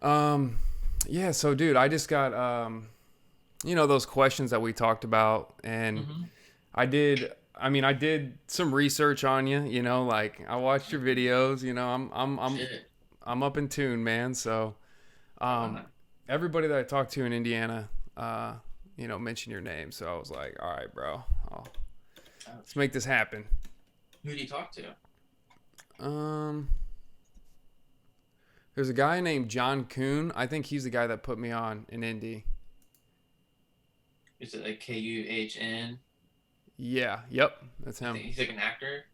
Um, yeah. So, dude, I just got those questions that we talked about, and Mm-hmm. I did. I mean, I did some research on you. Like I watched your videos. Shit. I'm up in tune, man. So, um, Right everybody that I talked to in Indiana, uh, mentioned your name. So I was like, all right, bro, I'll, Oh let's make shit. this happen. Who do you talk to? Um, there's a guy named John Kuhn. I think he's the guy that put me on in Indy. Is it like Kuhn? Yeah. Yep. That's I him. think he's like an actor.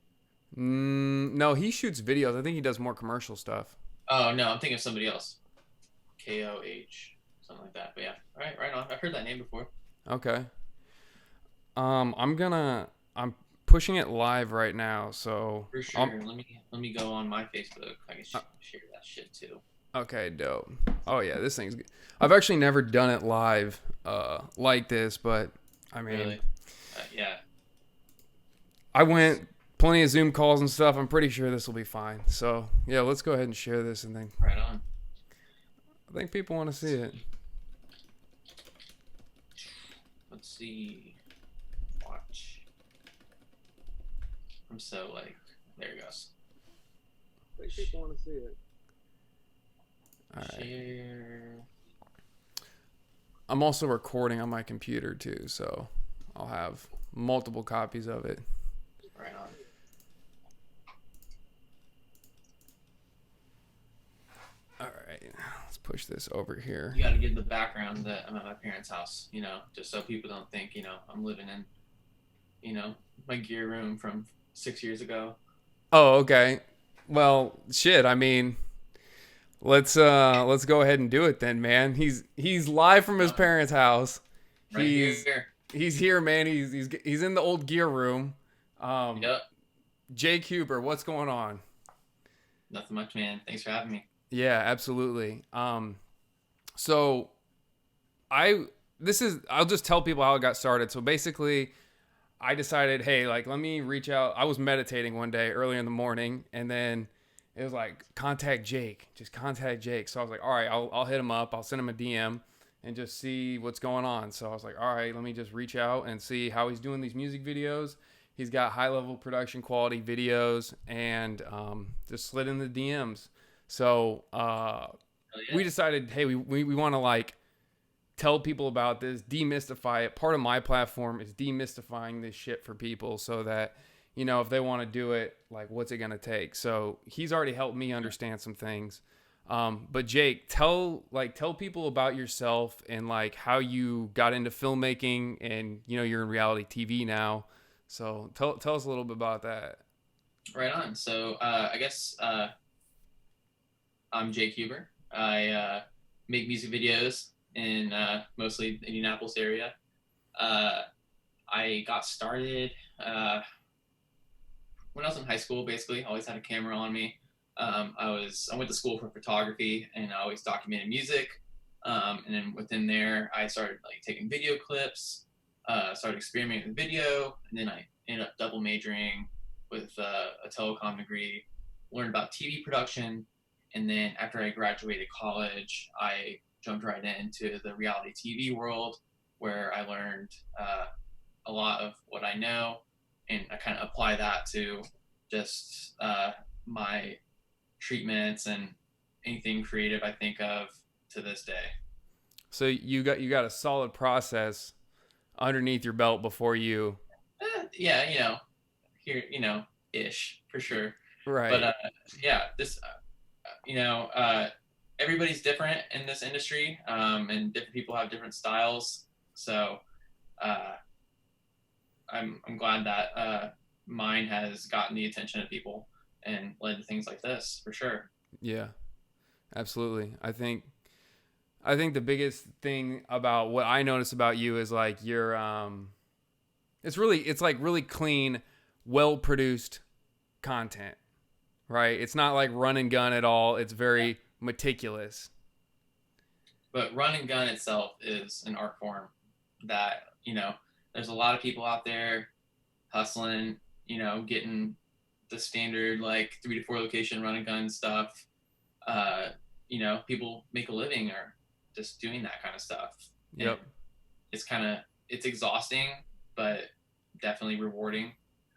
No, he shoots videos. I think he does more commercial stuff. Oh no, I'm thinking of somebody else. Something like that. But yeah, right on. I've heard that name before. Okay. I'm pushing it live right now. So, For sure. Let me go on my Facebook. I can uh, share that shit too. okay, dope. Oh yeah, this thing's good. I've actually never done it live, like this, but I mean, Really? Yeah. I went plenty of Zoom calls and stuff. I'm pretty sure this will be fine. So yeah, let's go ahead and share this, and then Right on. I think people want to Let's see it. see. Let's see. Watch. I'm so like. There it goes. I think people want to see it. All right. Share. I'm also recording on my computer too, so I'll have multiple copies of it. Right on. All right, let's push this over here. You got to give the background that I'm at my parents' house, just so people don't think, I'm living in, my gear room from 6 years ago. Oh, okay. Well, shit. I mean, let's go ahead and do it then, man. He's live from his Done. parents' house. Right He's here. he's here, man. He's in the old gear room. Um, Yep. Jake Huber, what's going on? Nothing much, man. Thanks for having me. Yeah, absolutely. So I I'll just tell people how it got started. So basically, I decided, hey, like let me reach out. I was meditating one day early in the morning, and then it was like contact Jake, just contact Jake. So I was like, all right, I'll hit him up. I'll send him a DM and just see what's going on. So I was like, all right, let me just reach out and see how he's doing these music videos. He's got high level production quality videos, and just slid in the DMs. So Oh we yeah. decided, hey, we want to like tell people about this, demystify it. Part of my platform is demystifying this shit for people so that, if they want to do it, like what's it going to take? So he's already helped me understand some things. But Jake, tell people about yourself and like how you got into filmmaking and, you're in reality TV now. So tell us a little bit about that. Right on. So I guess I'm Jake Huber. I make music videos in mostly the Indianapolis area. Uh, I got started when I was in high school. Basically, I always had a camera on me. I went to school for photography, and I always documented music. And then within there, I started like taking video clips, started experimenting with video, and then I ended up double majoring with a telecom degree. Learned about TV production, and then after I graduated college, I jumped right into the reality TV world, where I learned a lot of what I know, and I kind of apply that to just my treatments and anything creative I think of to this day. So you got a solid process underneath your belt before you. Yeah, here, ish for sure. But Right. yeah, this, you know, everybody's different in this industry, and different people have different styles. So uh, I'm glad that mine has gotten the attention of people and led to things like this for sure. Yeah. Absolutely. I think the biggest thing about what I notice about you is like it's like really clean, well produced content, right? It's not like run and gun at all. It's Yeah. very meticulous. But run and gun itself is an art form that, there's a lot of people out there hustling, getting the standard like 3 to 4 location run and gun stuff. Uh, people make a living or just doing that kind of stuff. And Yep. it's kind of, it's exhausting, but definitely rewarding.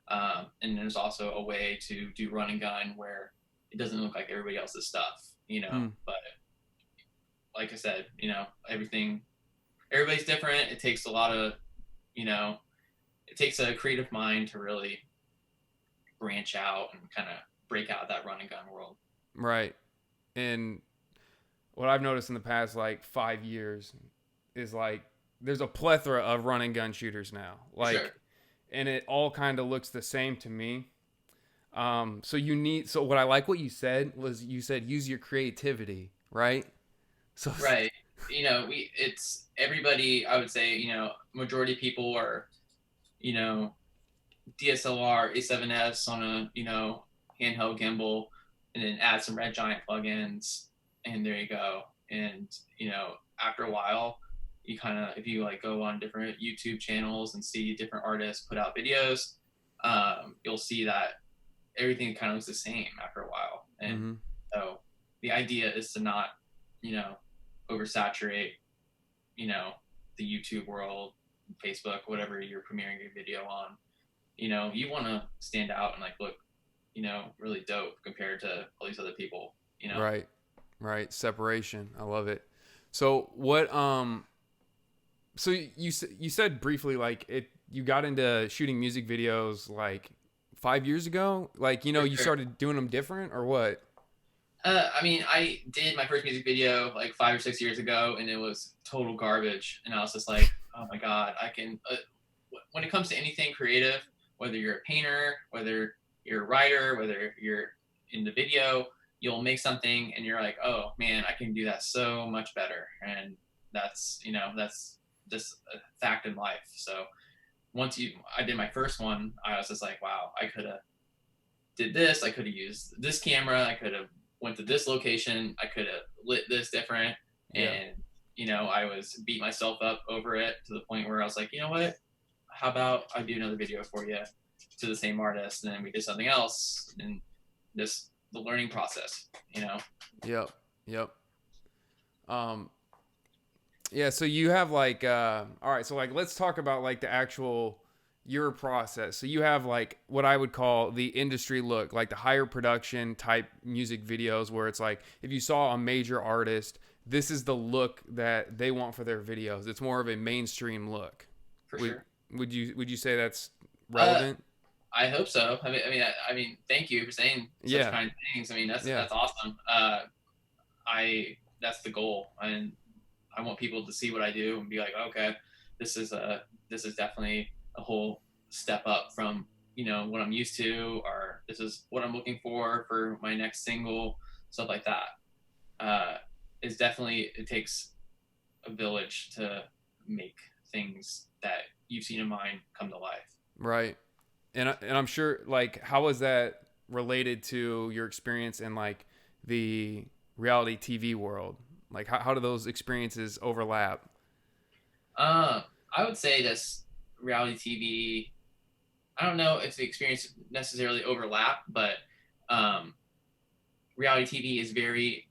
And there's also a way to do run and gun where it doesn't look like everybody else's stuff, Hmm. but like I said, everybody's different. It takes a lot of, you know, it takes a creative mind to really branch out and kind of break out of that run and gun world. Right. And what I've noticed in the past like 5 years is like there's a plethora of run and gun shooters now. For sure. Like, and it all kind of looks the same to me. So you need. So what I like what you said was you said use your creativity, right? So Right. It's everybody, I would say, majority of people are, you know, DSLR A7S on a, handheld gimbal, and then add some Red Giant plugins, and there you go. And, after a while, you kind of, if you like go on different YouTube channels and see different artists put out videos, you'll see that everything kind of looks the same after a while. And mm-hmm. so the idea is to not, you know, oversaturate, you know, the YouTube world, Facebook, whatever you're premiering your video on. You want to stand out and like look, really dope compared to all these other people. Right, right. Separation. I love it. So what? So you said briefly like it. You got into shooting music videos like 5 years ago. Like For you sure. started doing them different or what? I mean, I did my first music video like 5 or 6 years ago, and it was total garbage. And I was just like, oh my god, I can. When it comes to anything creative, whether you're a painter, whether you're a writer, whether you're in the video, you'll make something, and you're like, oh man, I can do that so much better. And that's just a fact in life. So I did my first one, I was just like, wow, I could have did this. I could have used this camera. I could have went to this location. I could have lit this different. Yeah. And, I was beat myself up over it to the point where I was like, you know what? How about I do another video for you to the same artist, and then we did something else, and just the learning process. Yep. Yep. Um. Yeah. So you have like. All right. So like, let's talk about like the actual your process. So you have like what I would call the industry look, like the higher production type music videos, where it's like if you saw a major artist, this is the look that they want for their videos. It's more of a mainstream look. For Would sure. would you say that's Uh, relevant? I hope so. I mean, thank you for saying such Yeah. kind things. I mean, that's Yeah. that's awesome. I That's the goal, and I want people to see what I do and be like, okay, this is definitely a whole step up from what I'm used to, or this is what I'm looking for my next single, stuff like that. Uh, is definitely it takes a village to make things that you've seen in mine come to life. Right. And I'm sure like how was that related to your experience in like the reality TV world? Like how do those experiences overlap? Uh, I would say this reality TV. I don't know if the experience necessarily overlap, but um, reality TV is very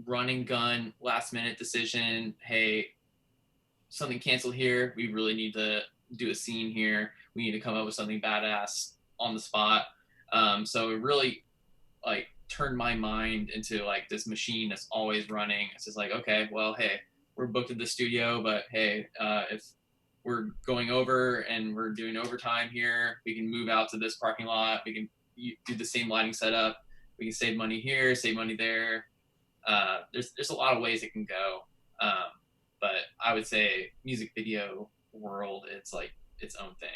run and gun, last minute decision. Hey, something canceled here. We really need to do a scene here. We need to come up with something badass on the spot. So it really like turned my mind into like this machine that's always running. It's just like, okay, well, hey, we're booked at the studio, but hey, if we're going over and we're doing overtime here, we can move out to this parking lot. We can do the same lighting setup. We can save money here, save money there. There's a lot of ways it can go. Um, but I would say music video world, it's like its own thing.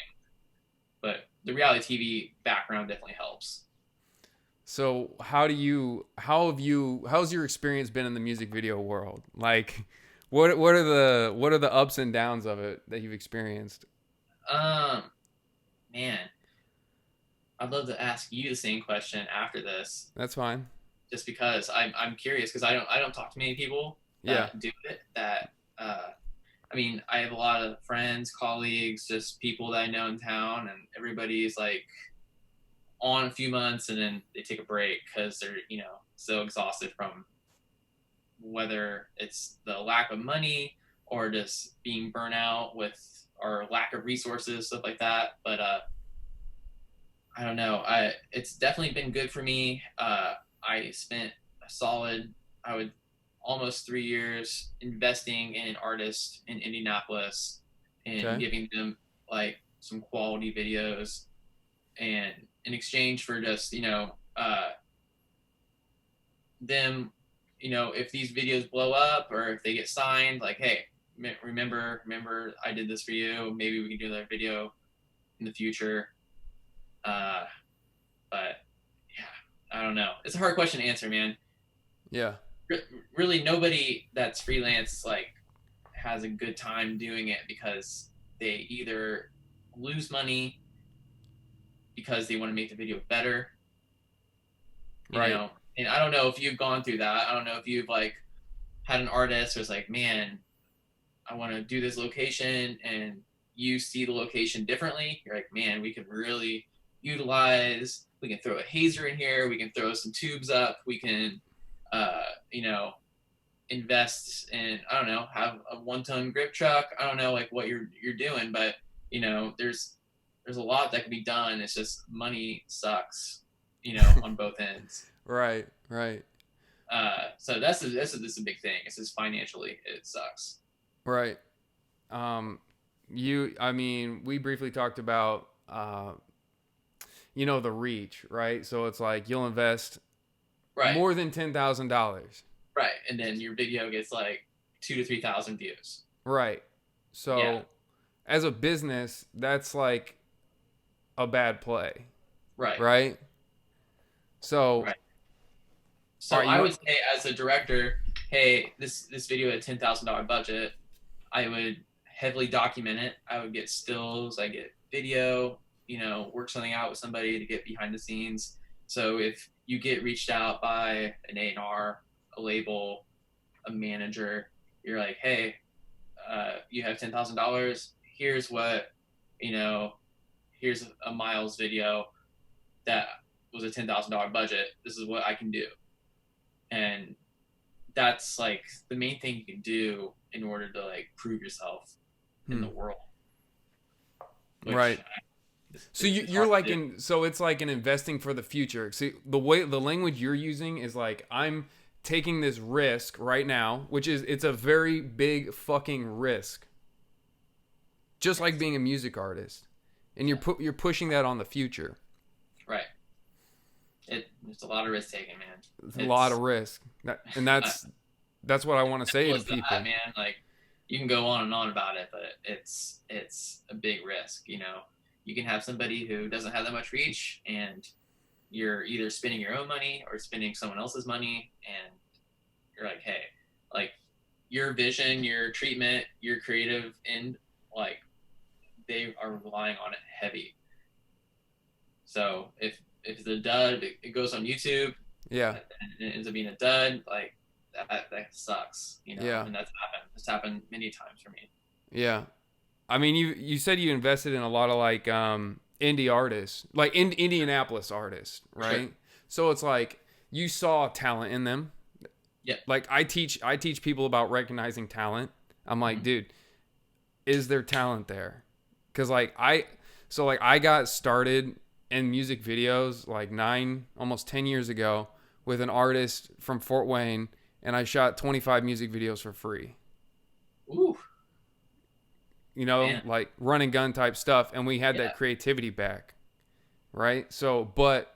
But the reality TV background definitely helps. So how's your experience been in the music video world? Like what are the ups and downs of it that you've experienced? Um, Man, I'd love to ask you the same question after this, That's fine. just because I'm curious because I don't talk to many people Yeah. that do it. I mean, I have a lot of friends, colleagues, just people that I know in town, and everybody's like on a few months and then they take a break because they're so exhausted from whether it's the lack of money or just being burnt out with our lack of resources, stuff like that. But I don't know. It's definitely been good for me. I spent a solid, I would almost 3 years investing in an artist in Indianapolis and Okay. giving them like some quality videos, and in exchange for just them, if these videos blow up or if they get signed, like, hey, remember I did this for you. Maybe we can do another video in the future. Uh, but yeah, I don't know. It's a hard question to answer, man. Yeah. Really, nobody that's freelance like has a good time doing it because they either lose money because they want to make the video better, Right. and I don't know if you've gone through that. I don't know if you've like had an artist who's like, man, I want to do this location, and you see the location differently. You're like, man, we can really utilize. We can throw a hazer in here. We can throw some tubes up. We can, uh, you know, invest in, I don't know, have a 1-ton grip truck. I don't know like what you're doing, but there's a lot that can be done. It's just money sucks, on both ends. Right. Right. So that's a big thing. It's just financially it sucks. Right. Um, I mean, we briefly talked about, the reach, right? So it's like you'll invest Right. more than $10,000. Right. And then your video gets like 2 to 3 thousand views. Right. Yeah. So as a business, that's like a bad play, Right. right? So, Right. all So right, I would say as a director, hey, this video had $10,000 budget. I would heavily document it. I would get stills. I get video. Work something out with somebody to get behind the scenes. So if you get reached out by an A&R, a label, a manager, you're like, hey, you have $10,000. Here's what, you know, here's a Miles video that was a $10,000 budget. This is what I can do. And that's like the main thing you can do in order to like prove yourself in the world, which right. So it's you're hard like to do. so it's like an investing for the future. See, the language you're using is like I'm taking this risk right now, which is it's a very big fucking risk. Just like Yes. being a music artist. And Yeah. you're pushing that on the future. Right. It's a lot of risk taking, man. It's a lot of It's risk. And uh, that's what I want to say simple to as that, people. man. Like you can go on and on about it, but it's a big risk. You can have somebody who doesn't have that much reach, and you're either spending your own money or spending someone else's money, and you're like, hey, like your vision, your treatment, your creative end, like they are relying on it heavy. So if it's a dud, it goes on YouTube, Yeah. and it ends up being a dud, like that sucks, Yeah. and that's happened. It's happened many times for me. Yeah. I mean, you said you invested in a lot of like indie artists, like Indianapolis artists, Sure. right? So it's like you saw talent in them. Yeah. Like I teach people about recognizing talent. I'm like, Mm-hmm. dude, is there talent there? Cuz I got started in music videos like 9 almost 10 years ago with an artist from Fort Wayne, and I shot 25 music videos for free. Ooh, man. Like run and gun type stuff, and we had that Yeah. creativity back, right? So, but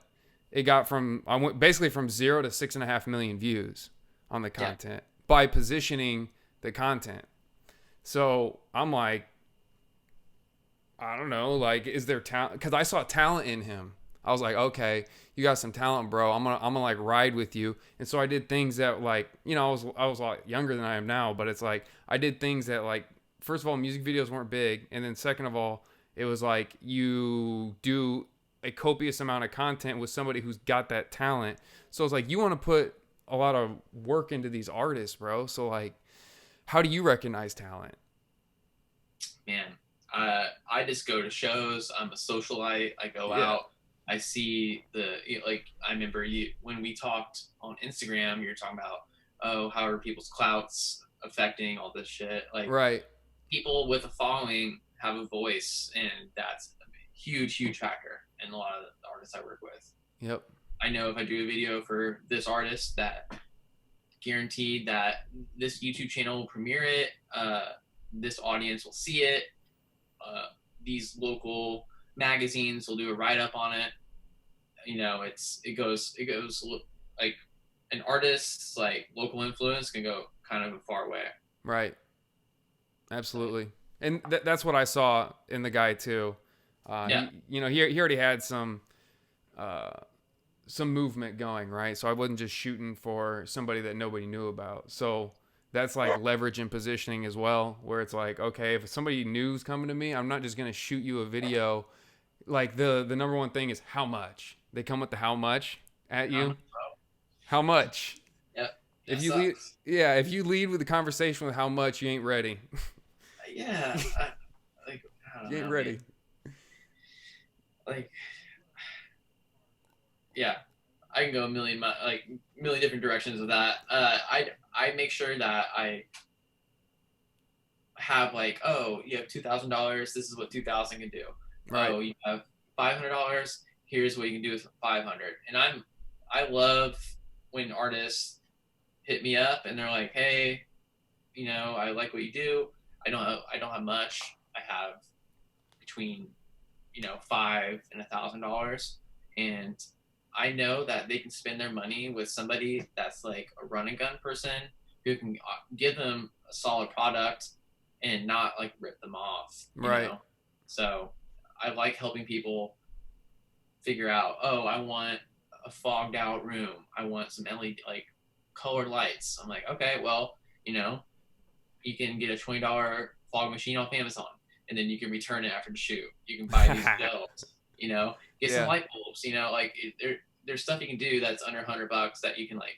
I went basically from 0 to 6.5 million views on the Yeah. content by positioning the content. So I'm like, I don't know, like, is there talent? Because I saw talent in him. I was like, okay, you got some talent, bro. I'm gonna like ride with you. And so I did things that like, I was a lot younger than I am now, but it's like I did things that like, first of all, music videos weren't big, and then second of all, it was like you do a copious amount of content with somebody who's got that talent. So it's like you want to put a lot of work into these artists, bro. So like, how do you recognize talent? Man, I just go to shows. I'm a socialite. I go Yeah. out. I see like I remember you when we talked on Instagram. You're talking about oh, how are people's clouts affecting all this shit? Like Right. people with a following have a voice, and that's a huge factor in a lot of the artists I work with. Yep. I know if I do a video for this artist, that guaranteed that this YouTube channel will premiere it. This audience will see it. Uh, these local magazines will do a write up on it. You know, it goes like an artist's like local influence can go kind of a far way. Right. Absolutely. And that's what I saw in the guy too. Yeah. He already had uh, some movement going, right? So I wasn't just shooting for somebody that nobody knew about. So that's like leverage and positioning as well, where it's like, okay, if somebody new's coming to me, I'm not just gonna shoot you a video. Like the number one thing is how much. They come with the how much at you. How much? Yeah. If That you lead, sucks. yeah, if you lead with the conversation with how much, you ain't ready. Yeah. Like I don't You ain't know, ready. man. Like yeah, I can go a million different directions with that. I make sure that I have like, oh, you have $2,000. This is what 2,000 can do. Right. Oh, you have $500. Here's what you can do with 500. And I love when artists hit me up and they're like, hey, I like what you do. I don't have much. I have between $500 and $1,000, and I know that they can spend their money with somebody that's like a run and gun person who can give them a solid product and not like rip them off. Right. So I like helping people figure out, oh, I want a fogged out room. I want some LED like colored lights. I'm like, okay, well, you can get a $20 fog machine off Amazon, and then you can return it after the shoot. You can buy these gels, get some Yeah. light bulbs, there's stuff you can do that's under $100 that you can like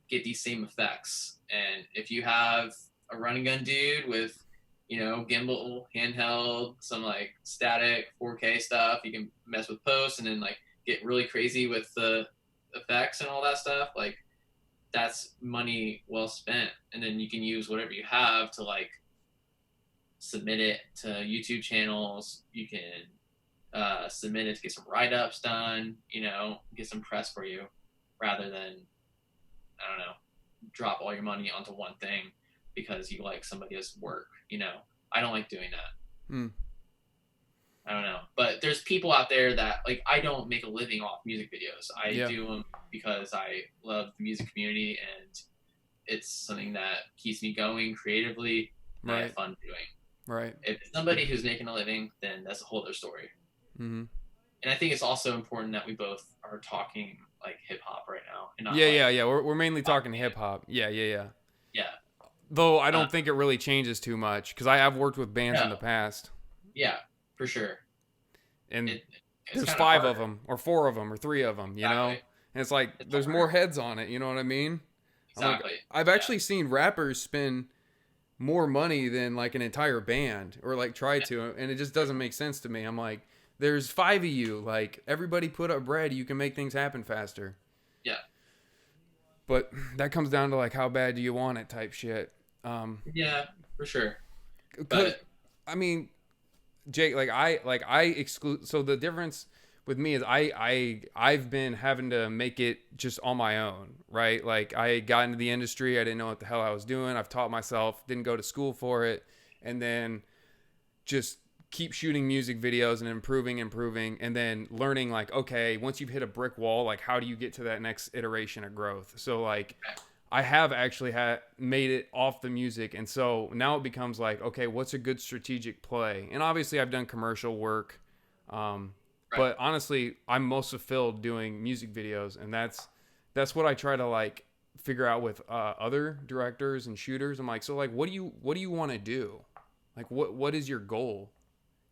get these same effects. And if you have a run and gun dude with, gimbal, handheld, some like static 4K stuff, you can mess with post and then like get really crazy with the effects and all that stuff. Like that's money well spent. And then you can use whatever you have to like submit it to YouTube channels. You can submit it to get some write-ups done, get some press for you, rather than, I don't know, drop all your money onto one thing because you like somebody else's work. I don't like doing that. Hmm. I don't know, but there's people out there that like, I don't make a living off music videos. I Yeah. do them because I love the music community, and it's something that keeps me going creatively, and I have Right. fun doing. Right. If it's somebody who's making a living, then that's a whole other story. Mm-hmm. And I think it's also important that we both are talking like hip hop right now, and not Yeah. like Yeah. Yeah. We're mainly talking hip hop. Yeah. Yeah. Yeah. yeah, Though I uh, don't think it really changes too much because I have worked with bands in no, the past, yeah, for sure. and It's there's kind of five hard. of them, or four of them, or three of them. Exactly. And it's like It's there's hard. more heads on it. You know what I mean? I'm like, Exactly. I've Yeah. actually seen rappers spend more money than like an entire band, or like try Yeah. to, and it just doesn't make sense to me. I'm like, there's five of you. Like everybody put up bread. You can make things happen faster. Yeah. But that comes down to like how bad do you want it type shit. Yeah, for sure. 'Cause, But I mean, Jake, I exclude. So the difference with me is I've been having to make it just on my own, right? Like I got into the industry, I didn't know what the hell I was doing. I've taught myself, didn't go to school for it, and then just keep shooting music videos and improving, and then learning like, okay, once you've hit a brick wall, like how do you get to that next iteration of growth? So like I have actually made it off the music, and so now it becomes like, okay, what's a good strategic play? And obviously, I've done commercial work, right. but honestly, I'm most fulfilled doing music videos, and that's what I try to like figure out with other directors and shooters. I'm like, so like, what do you want to do? Like, what is your goal?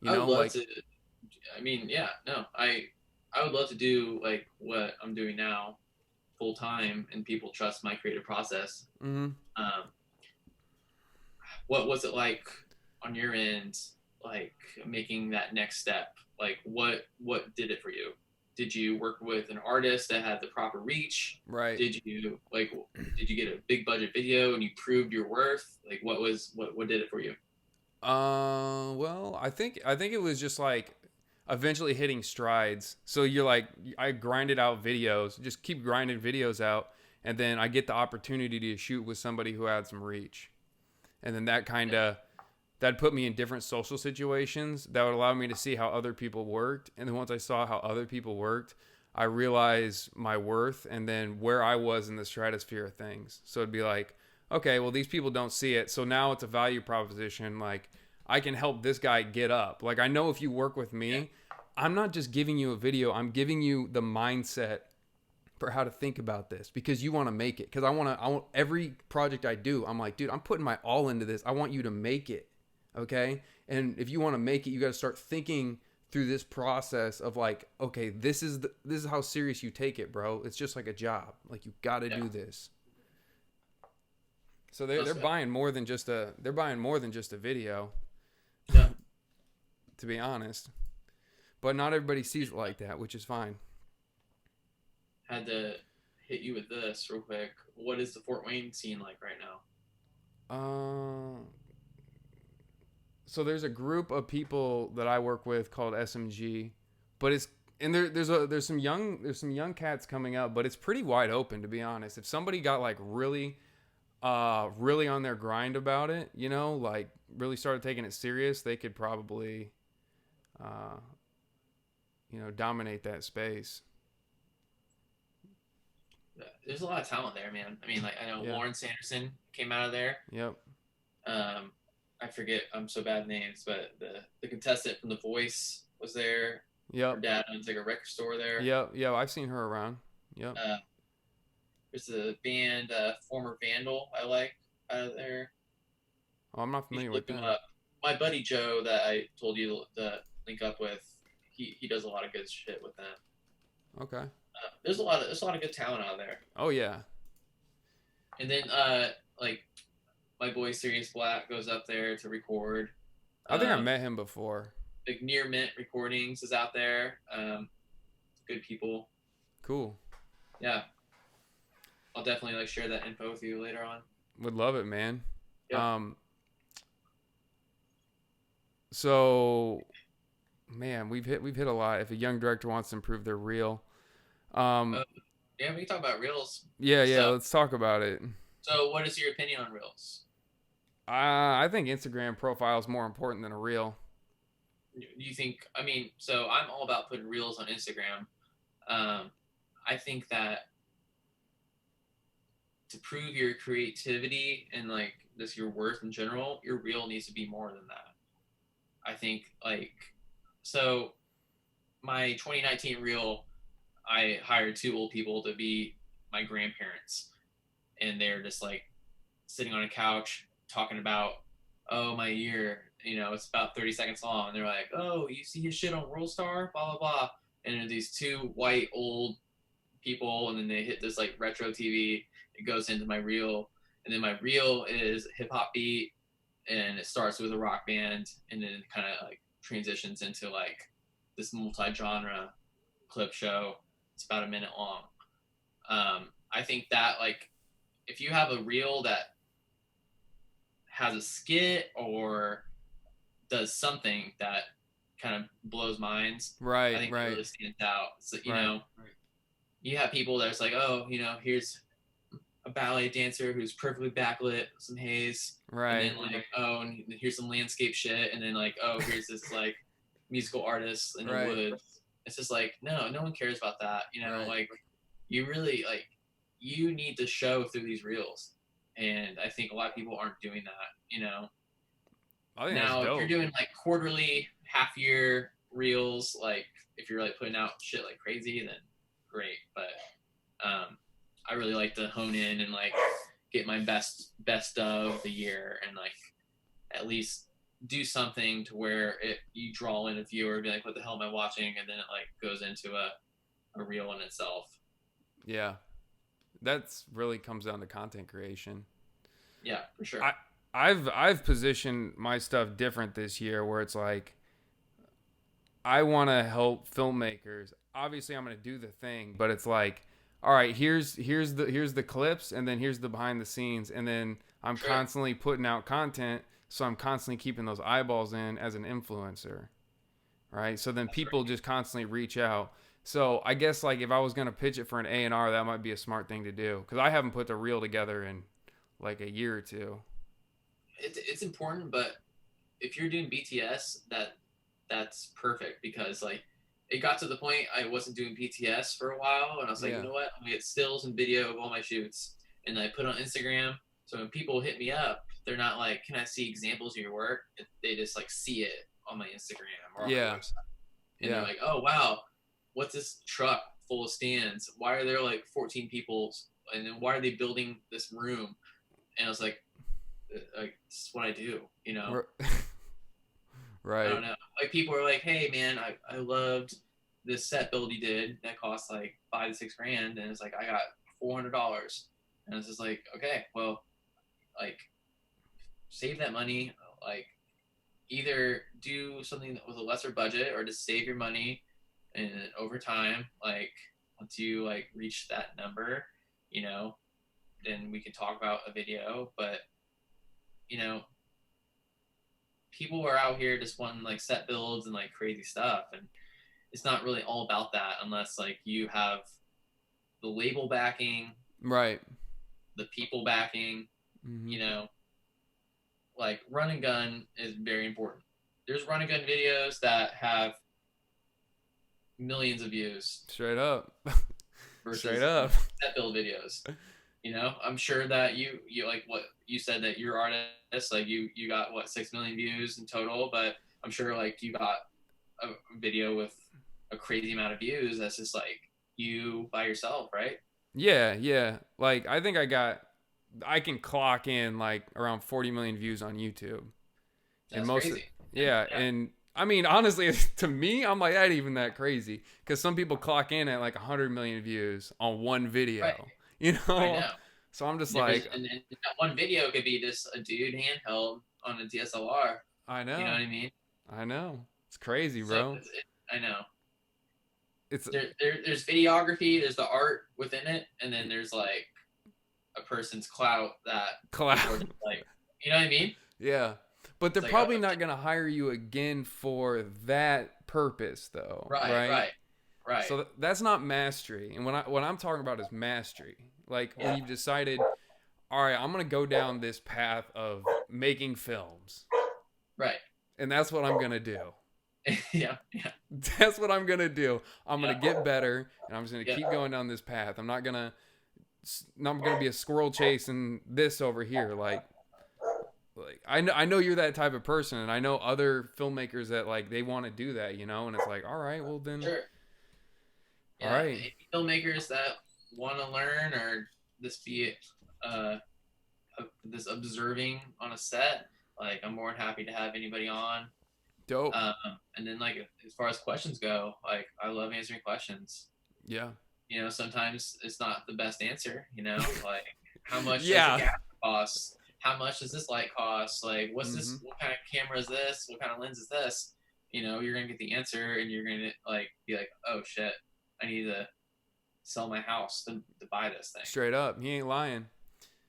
You I would know, love like, to. I mean, yeah, no, I would love to do like what I'm doing now, full time, and people trust my creative process. mm-hmm. Um, what was it like on your end, like making that next step? Like, what did it for you? did you work with an artist that had the proper reach? Right. Did you get a big budget video and you proved your worth? Like what did it for you? Well, I think it was just like eventually hitting strides. So you're like, I grinded out videos, just keep grinding videos out, and then I get the opportunity to shoot with somebody who had some reach, and then that put me in different social situations that would allow me to see how other people worked. And then once I saw how other people worked, I realized my worth and then where I was in the stratosphere of things. So it'd be like, okay, well, these people don't see it. So now it's a value proposition. Like, I can help this guy get up. Like, I know if you work with Yeah, me, I'm not just giving you a video, I'm giving you the mindset for how to think about this because you want to make it. Because I want every project I do, I'm like, dude, I'm putting my all into this. I want you to make it. Okay. And if you want to make it, you got to start thinking through this process of like, okay, this is how serious you take it, bro. It's just like a job. Like, you got to yeah, do this. So they're most of it. buying more than just a video, Yeah, to be honest. But not everybody sees it like that, which is fine. had to hit you with this real quick. What is the Fort Wayne scene like right now? Uh, so there's a group of people that I work with called SMG, but it's and there's some young cats coming up, but it's pretty wide open, to be honest. If somebody got like really on their grind about it, like really started taking it serious, they could probably uh dominate that space. There's a lot of talent there, man. I mean, like I know Yeah. Lauren Sanderson came out of there. Yep. Um, I forget, I'm so bad at names, but the contestant from The Voice was there. Her Yep. dad owns like a record store there. Yep. Yep. I've seen her around. Yep. Uh, there's a band, Former Vandal, I like out of there. Oh, I'm not You familiar should with look them them. up. My buddy Joe, that I told you to link up with, he does a lot of good shit with them. Okay. There's a lot of good talent out there. Oh yeah. And then like my boy Sirius Black goes up there to record. I think I Um, met him before. like Near Mint Recordings is out there. Good people. Cool. Yeah, I'll definitely like share that info with you later on. Would love it, man. Yeah. Um. So, man, we've hit a lot. If a young director wants to improve their reel, Uh, um, yeah, we can talk about reels yeah, stuff. let's talk about it. So, what is your opinion on reels? I think Instagram profile is more important than a reel. Do you think? I mean, so I'm all about putting reels on Instagram. Um, I think that to prove your creativity and like just your worth in general, your reel needs to be more than that. I think like so my 2019 reel, I hired two old people to be my grandparents, and they're just like sitting on a couch talking about, oh, my year, it's about 30 seconds long, and they're like, oh, you see his shit on World Star, blah blah blah, and then these two white old people, and then they hit this like retro TV. It goes into my reel, and then my reel is hip hop beat, and it starts with a rock band, and then it kind of like transitions into like this multi-genre clip show. It's about a minute long. I think that like if you have a reel that has a skit or does something that kind of blows minds, I Right, think that right, really stands out. So, right, you have people that's like, oh, here's a ballet dancer who's perfectly backlit, some haze, and right, then like, oh, and here's some landscape shit, and then like, oh, here's this like musical artist in the right, woods. It's just like, no one cares about that. right. Like you really like you need to show through these reels, and I think a lot of people aren't doing that. I think that's Now, if you're dope. doing like quarterly, half year reels, like if you're like putting out shit like crazy, then great. But um, I really like to hone in and like get my best of the year and like at least do something to where you draw in a viewer and be like, what the hell am I watching? And then it like goes into a reel in itself. Yeah, that's really comes down to content creation. Yeah, for sure. I I've positioned my stuff different this year, where it's like I want to help filmmakers. obviously I'm gonna do the thing, but it's like, all right, here's the clips, and then here's the behind the scenes, and then I'm Sure. constantly putting out content, so I'm constantly keeping those eyeballs in as an influencer, right? So then That's people right. just constantly reach out. So I guess like if I was gonna pitch it for an A&R, that might be a smart thing to do because I haven't put the reel together in like a year or two. It's important, but if you're doing BTS, that's perfect because like it got to the point I wasn't doing BTS for a while, and I was like, you Yeah, know what? I'm gonna get stills and video of all my shoots, and I put it on Instagram. So when people hit me up, they're not like, "Can I see examples of your work?" They just like see it on my Instagram or on my yeah, website, and they're yeah, like, "Oh wow, what's this truck full of stands? Why are there like 14 people? And then why are they building this room?" And I was like, "This is what I do," you know. I right. don't know. Like people are like, "Hey man, I loved this set build you did that cost like 5 to 6 grand," and it's like I got $400, and it's just like, okay, well, like save that money, like either do something with a lesser budget or just save your money, and over time, like once you like reach that number, you know, then we can talk about a video. But you know, people are out here just wanting like set builds and like crazy stuff, and it's not really all about that unless like you have the label backing, Right. the people backing, Hmm. you know, like run and gun is very important. There's run and gun videos that have millions of views Straight up. Straight versus up. set build videos. You know, I'm sure that you like what you said that your artist like you got what 6 million views in total, but I'm sure like you got a video with a crazy amount of views that's just like you by yourself, right? Yeah, yeah. Like I can clock in like around 40 million views on YouTube. And That's most of, crazy. And yeah, yeah, and I mean honestly to me I'm like that ain't even that crazy cuz some people clock in at like 100 million views on one right. video, you I know? know. So I'm just There's like and that one video could be just a dude handheld on a DSLR. I You know know. what I mean? I know. It's crazy, So bro. I know. It's There's videography, there's the art within it, and then there's like a person's clout that people are cloud. just like, you know what I mean? Yeah. But they're It's like, probably not going to hire you again for that purpose though, right, right? right, right. So that's not mastery. And what I'm talking about is mastery. Like when Yeah, you've decided, all right, I'm going to go down this path of making films. right. And that's what I'm going to do. Yeah, yeah, That's what I'm going to do. I'm going to yeah, get better and I'm just going to yeah. keep going down this path. I'm going to be a squirrel chasing this over here like I know you're that type of person and I know other filmmakers that like they want to do that, and it's like, all right, well then Sure. all Yeah, right. any filmmakers that want to learn or just be uh, this observing on a set, like I'm more than happy to have anybody on. Dope. Um, and then like as far as questions go, like I love answering questions. Yeah. You know, sometimes it's not the best answer. You know, like how much does a Yeah. gas cost? How much does this light cost? Like, what's this? Mhm. What kind of camera is this? What kind of lens is this? You know, you're gonna get the answer, and you're gonna like be like, oh shit, I need to sell my house to buy this thing. Straight up. He ain't lying.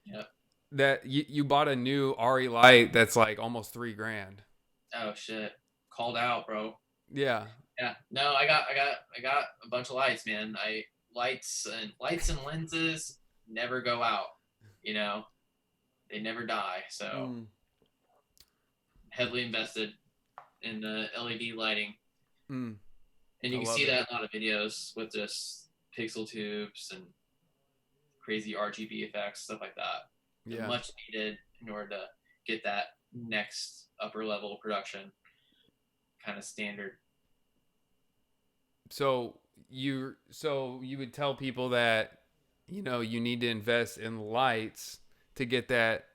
Yep. That you bought a new RE light that's like almost 3 grand. Oh shit. Called out, bro. Yeah. Yeah. No, I got a bunch of lights, man. I lights and lenses never go out. You know, they never die. So Mm. heavily invested in the LED lighting, Mm. and I you can love see it. that in a lot of videos with just pixel tubes and crazy RGB effects, stuff like that. They're Yeah. much needed in order to get that next upper level production kind of standard. So you would tell people that you need to invest in lights to get that,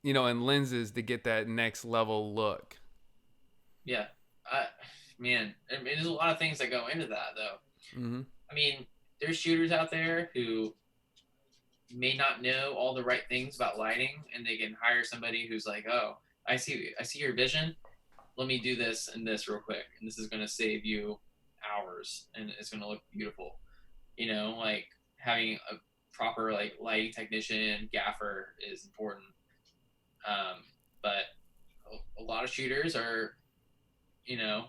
and lenses to get that next level look. Yeah, I man, I mean, there's a lot of things that go into that though. Mhm. I mean, there's shooters out there who may not know all the right things about lighting, and they can hire somebody who's like, "Oh, I see your vision. Let me do this and this real quick, and this is going to save you hours, and it's gonna look beautiful. You know, like having a proper like lighting technician, gaffer is important. But a lot of shooters are, you know,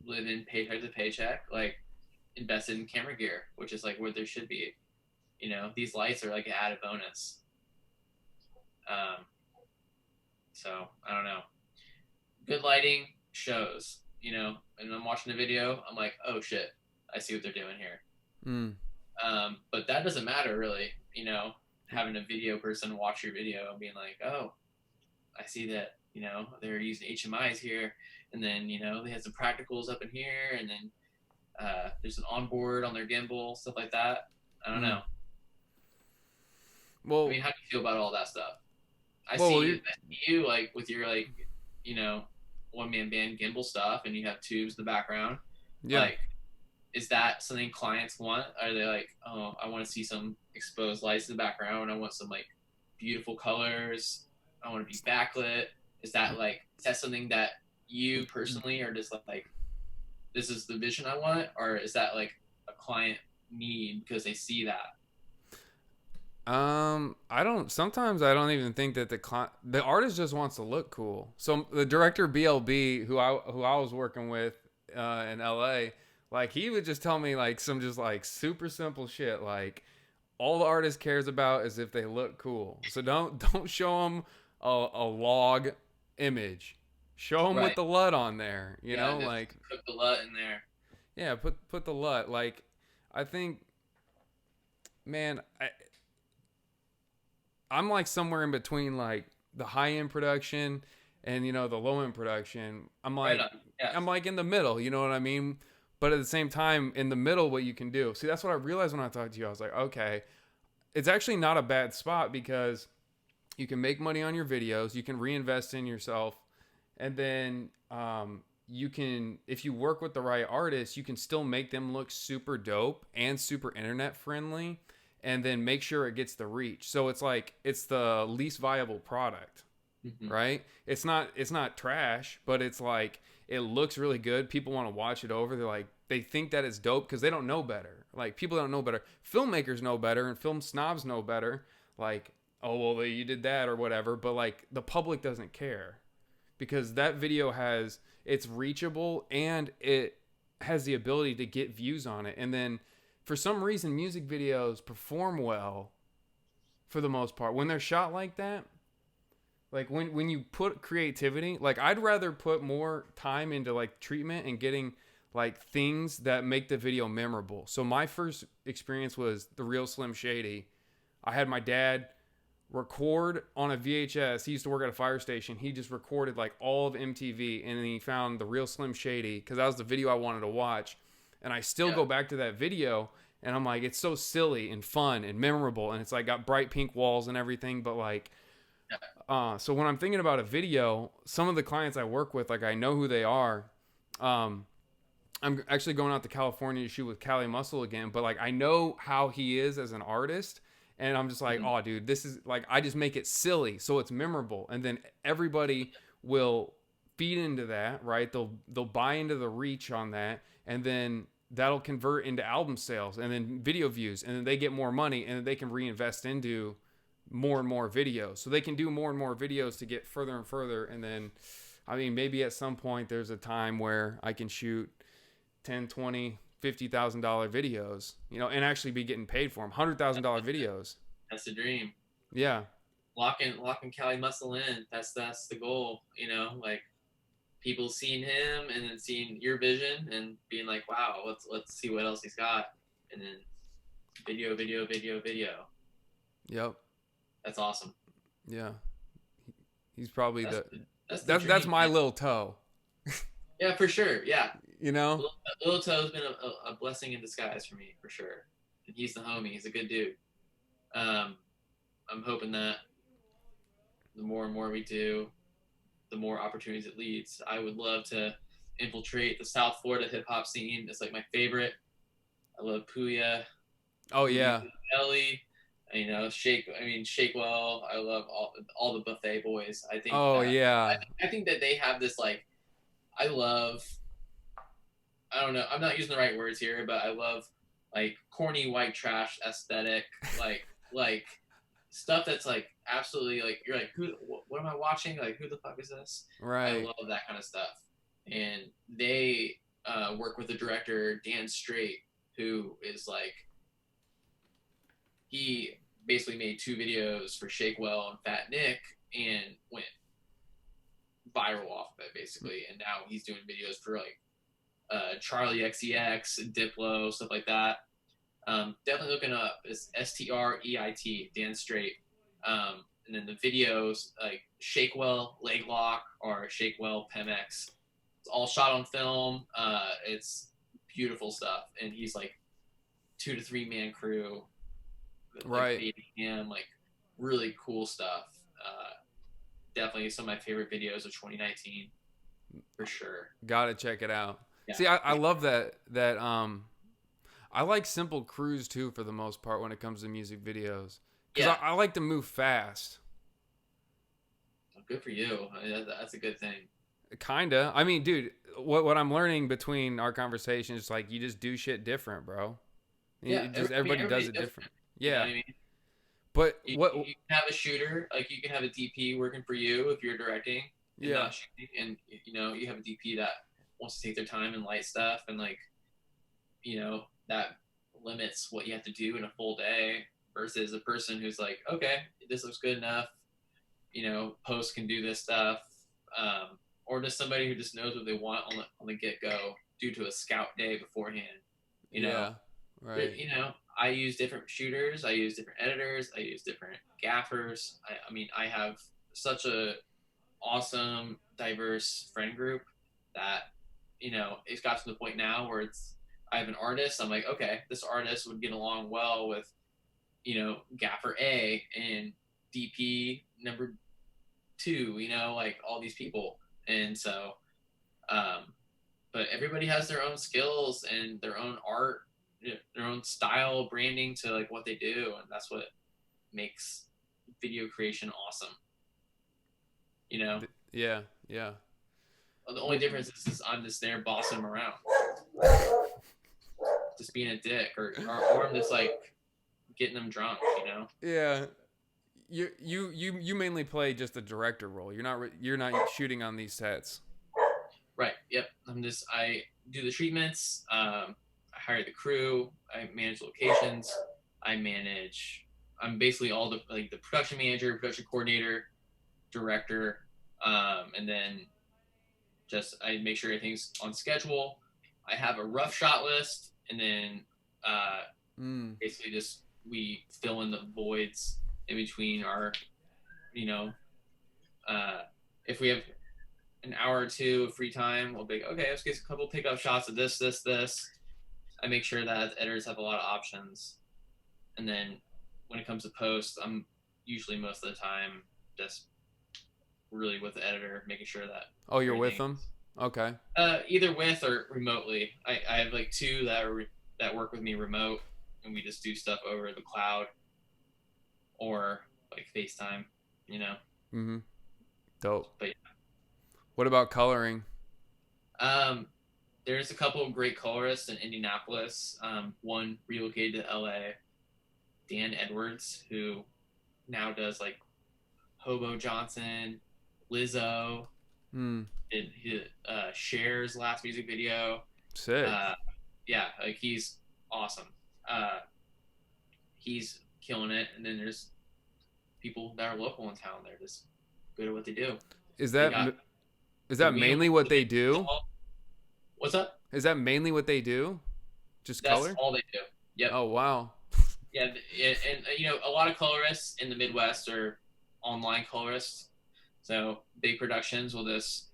living paycheck to paycheck, like invested in camera gear, which is like where there should be. You know, these lights are like an added bonus. Um, so I don't know. Good lighting shows, you know, and I'm watching the video, I'm like, oh shit, I see what they're doing here. Mm. But that doesn't matter really, you know, having a video person watch your video and being like, oh, I see that, you know, they're using HMIs here, and then, you know, they have some practicals up in here, and then there's an onboard on their gimbal, stuff like that. I don't Mm. know. I Well, mean, how do you feel about all that stuff? well, you I see you like with your like, you know, one man band gimbal stuff, and you have tubes in the background. yeah. Like, is that something clients want? Are they like, oh, I want to see some exposed lights in the background. I want some like beautiful colors. I want to be backlit. Is that something that you personally are just like, this is the vision I want, or is that like a client need because they see that? I don't. Sometimes I don't even think that the artist just wants to look cool. So the director BLB, who I was working with in LA, like he would just tell me like some just like super simple shit. Like all the artist cares about is if they look cool. So don't show them a log image. Show them with Right. the LUT on there. You Yeah. know, Just like cook the LUT in there. yeah, put the LUT. Like I think, man, I'm like somewhere in between like the high end production and the low end production. Right on. I'm Yes. like in the middle, you know what I mean? But at the same time, in the middle, what you can do. See, that's what I realized when I talked to you. I was like, okay, it's actually not a bad spot because you can make money on your videos, you can reinvest in yourself, and then you can, if you work with the right artists, you can still make them look super dope and super internet friendly, and then make sure it gets the reach. So it's like it's the least viable product, Mm-hmm. right? It's not trash, but it's like it looks really good. People want to watch it over. They're like they think that it's dope because they don't know better. Like people don't know better. Filmmakers know better, and film snobs know better. Like, oh well, you did that or whatever. But like the public doesn't care because that video it's reachable and it has the ability to get views on it. And then for some reason, music videos perform well for the most part when they're shot like that. Like when you put creativity, like I'd rather put more time into like treatment and getting like things that make the video memorable. So my first experience was the Real Slim Shady. I had my dad record on a VHS. He used to work at a fire station. He just recorded like all of MTV, and then he found the Real Slim Shady because that was the video I wanted to watch. And I still Yeah. go back to that video, and I'm like, it's so silly and fun and memorable, and it's like got bright pink walls and everything. But like, Yeah. so when I'm thinking about a video, some of the clients I work with, like I know who they are. Um, I'm actually going out to California to shoot with Cali Muscle again, but like I know how he is as an artist, and I'm just like, Mm-hmm. oh, dude, this is like I just make it silly so it's memorable, and then everybody will feed into that, right? They'll buy into the reach on that, and then that'll convert into album sales, and then video views, and then they get more money, and then they can reinvest into more and more videos, so they can do more and more videos to get further and further, and then, I mean, maybe at some point there's a time where I can shoot 10, 20, $50,000 videos, and actually be getting paid for them. $100,000 videos. That's the dream. Yeah. Locking Cali Muscle in. That's the goal. You know, like people seeing him and then seeing your vision and being like, wow, let's see what else he's got, and then video, video, video, video. Yep. That's awesome. Yeah. He's probably That's the that's the that's dream, my man. little toe. Yeah, for sure. Yeah, You know? Little Toe's been a blessing in disguise for me, for sure. And he's the homie. He's a good dude. Um, I'm hoping that the more and more we do, the more opportunities it leads. I would love to infiltrate the South Florida hip hop scene. It's like my favorite. I love Puya, Oh Rudy yeah. Ellie, Shakewell. I love all the Buffet boys. Oh yeah. I think that they have this like. I love I don't know. I'm not using the right words here, but I love like corny white trash aesthetic, like stuff that's like absolutely like you're like who what am I watching? Like who the fuck is this? I Right. love that kind of stuff. And they work with the director Dan Straight, who is like he basically made two videos for Shakewell and Fat Nick and went viral off of it basically. And now he's doing videos for like Charlie XEX, Diplo, stuff like that. Definitely looking up is Streit, Dan Straight. And then the videos like Shakewell Leg Lock or Shakewell Pemex. It's all shot on film. It's beautiful stuff, and he's like 2 to 3 man crew, like Right. fading him, like really cool stuff. Definitely some of my favorite videos of 2019 for sure. Gotta check it out. Yeah, See, I love that I like simple crews too for the most part when it comes to music videos. Because yeah. I like to move fast. Good for you. I mean, that's a good thing. Kinda. I mean, dude, what I'm learning between our conversations is like you just do shit different, bro. Yeah, Everybody does everybody's it different. different. You know what Yeah. I mean? But You can have a shooter, like you can have a DP working for you if you're directing and yeah. not shooting, and you have a DP that wants to take their time and light stuff, and like that limits what you have to do in a full day versus a person who's like, okay, this looks good enough, post can do this stuff, or just somebody who just knows what they want on the get go due to a scout day beforehand. You know, Yeah. Right. I use different shooters, I use different editors, I use different gaffers. I mean, I have such a awesome, diverse friend group that it's got to the point now where I have an artist. I'm like, okay, this artist would get along well with Gaffer A and DP number two. Like all these people, and so, um, but everybody has their own skills and their own art, their own style, branding to like what they do, and that's what makes video creation awesome. You know, Yeah. Yeah. the only difference is I'm just there bossing them around, just being a dick, or I'm just like getting them drunk. Yeah. You mainly play just the director role. You're not shooting on these sets. Right. Yep. I do the treatments. I hire the crew. I manage locations. I'm basically all the production manager, production coordinator, director, and then just I make sure everything's on schedule. I have a rough shot list, and then basically just we fill in the voids in between our, you know, if we have an hour or two of free time, we'll be okay. Let's get a couple pickup shots of this, this, this. I make sure that editors have a lot of options, and then when it comes to post, I'm usually most of the time just really with the editor, making sure that. Oh, you're with them? Okay. Either with or remotely. I have like two that work with me remote, and we just do stuff over the cloud or like FaceTime. Mm-hmm. Dope. But What about coloring? there's a couple of great colorists in Indianapolis. One relocated to LA, Dan Edwards, who now does like Hobo Johnson, Lizzo. Hmm. He Cher's last music video. Sick. Yeah, like he's awesome. He's killing it. And then there's people that are local in town. They're just good at what they do. Is They that got is the that wheel. mainly what they do? What's up? Is that mainly what they do? Just That's color? all they do. Yep. Oh wow. Yeah, and a lot of colorists in the Midwest are online colorists. So big productions will just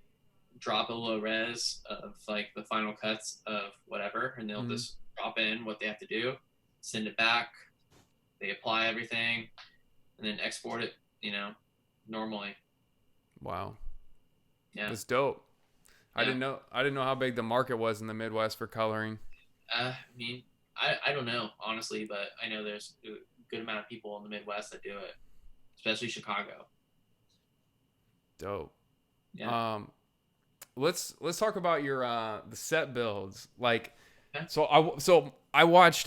drop a low res of like the final cuts of whatever, and they'll just drop in what they have to do, send it back, they apply everything, and then export it. Normally. Wow. Yeah. That's dope. Yeah. I didn't know how big the market was in the Midwest for coloring. I mean, I don't know honestly, but I know there's a good amount of people in the Midwest that do it, especially Chicago. Dope. Yeah. let's talk about your the set builds. Like, Okay. I watched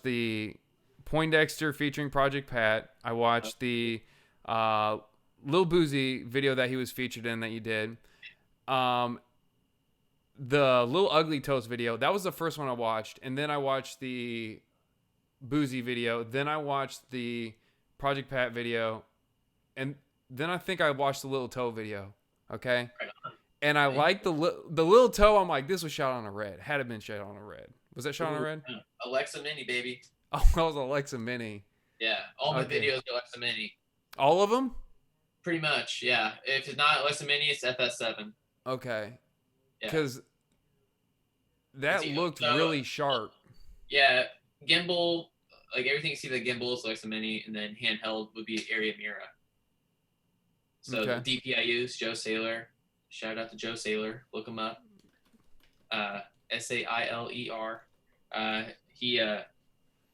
the Poindexter featuring Project Pat. I watched the uh Lil Boozy video that he was featured in that you did. Um, the Lil Ugly Toast video, that was the first one I watched, and then I watched the Boozy video, then I watched the Project Pat video, and then I think I watched the Little Toe video. Okay, Right on. and I Thank like the Little Toe. I'm like, this was shot on a red. Had it been shot on a red, was that you. shot on a Ooh, red? yeah. Alexa Mini, baby. Oh, that was Alexa Mini. Yeah, all my Okay, videos are Alexa Mini. all of them. Pretty much, yeah. If it's not Alexa Mini, it's FS7. Okay, Yeah. because It's that looked so really sharp. yeah, gimbal, like everything you see the gimbal is Alexa Mini, and then handheld would be Area Mira. So the Okay. DP I use, Joe Saylor. Shout out to Joe Saylor. Look him up. Uh, Sailer. He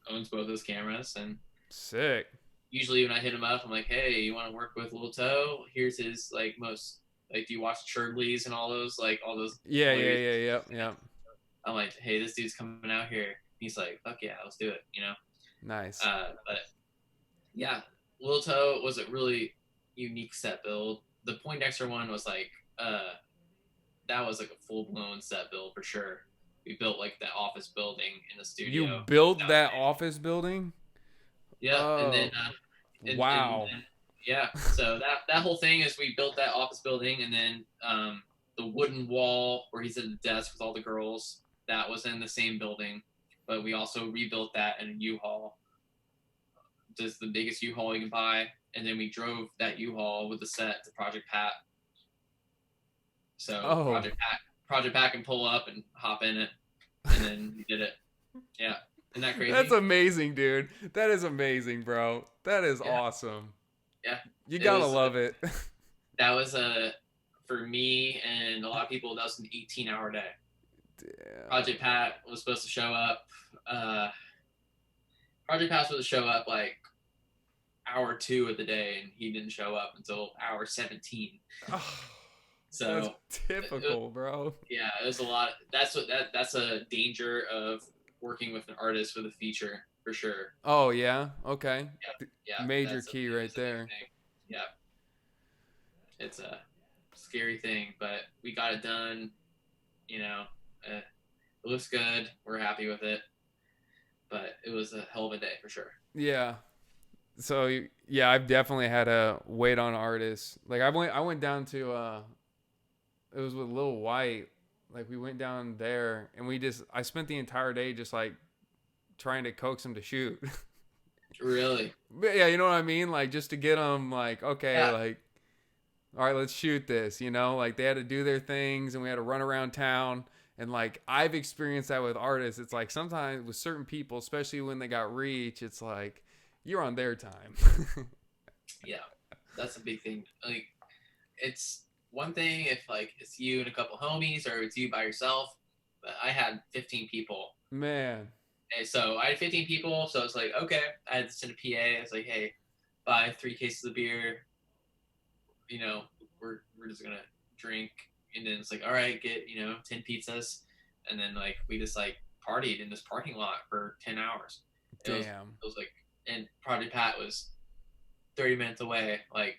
owns both those cameras, and Sick. usually when I hit him up, I'm like, "Hey, you want to work with Lil Toe? Here's his like most like. Do you watch Churdleys and all those Yeah, yeah, hilarious?" yeah, yep, yep. I'm like, "Hey, this dude's coming out here." He's like, "Fuck yeah, let's do it," you know. Nice. But yeah, Lil Toe was a really unique set build. The Poindexter one was like, that was like a full blown set build for sure. We built like that office building in the You studio. built that office building? Yeah, and then Oh, and wow. then, yeah, so that whole thing is we built that office building, and then the wooden wall where he's at the desk with all the girls, that was in the same building, but we also rebuilt that in a U-Haul, just the biggest U-Haul you can buy, and then we drove that U-Haul with the set to Project Pat. So Oh, Project Pat can pull up and hop in it, and then we did it. Yeah, isn't that that's crazy? amazing, dude. That is amazing, bro. That is Yeah, awesome. yeah. You It gotta was love it. that was a for me and a lot of people that was an 18-hour day. Damn. Project Pat was supposed to show up. Uh, Project Pat was supposed to show up like hour two of the day, and he didn't show up until hour 17. Oh, that's So typical, bro. yeah, it was a lot. That's a danger of working with an artist with a feature for sure. Oh yeah. Okay. Yeah, yeah, Major key it right was a big there. thing. Yeah, it's a scary thing, but we got it done. You know, it looks good. We're happy with it, but it was a hell of a day for sure. Yeah. So yeah, I've definitely had to wait on artists. Like I went down to it was with Lil White. Like we went down there and I spent the entire day just like trying to coax him to shoot. Really? But yeah, you know what I mean? Like just to get them like, okay, Yeah, like all right, let's shoot this, you know? Like they had to do their things and we had to run around town and like I've experienced that with artists. It's like sometimes with certain people, especially when they got reach, it's like you're on their time. yeah. That's a big thing. Like, it's one thing if like it's you and a couple homies, or it's you by yourself. But I had 15 people, Man. and so I had 15 people. So it's like, okay, I had to send a PA. It's like, hey, buy 3 cases of beer. You know, we're just gonna drink, and then it's like, all right, get 10 pizzas, and then like we just like partied in this parking lot for 10 hours. Damn. It was like, and Project Pat was 30 minutes away, like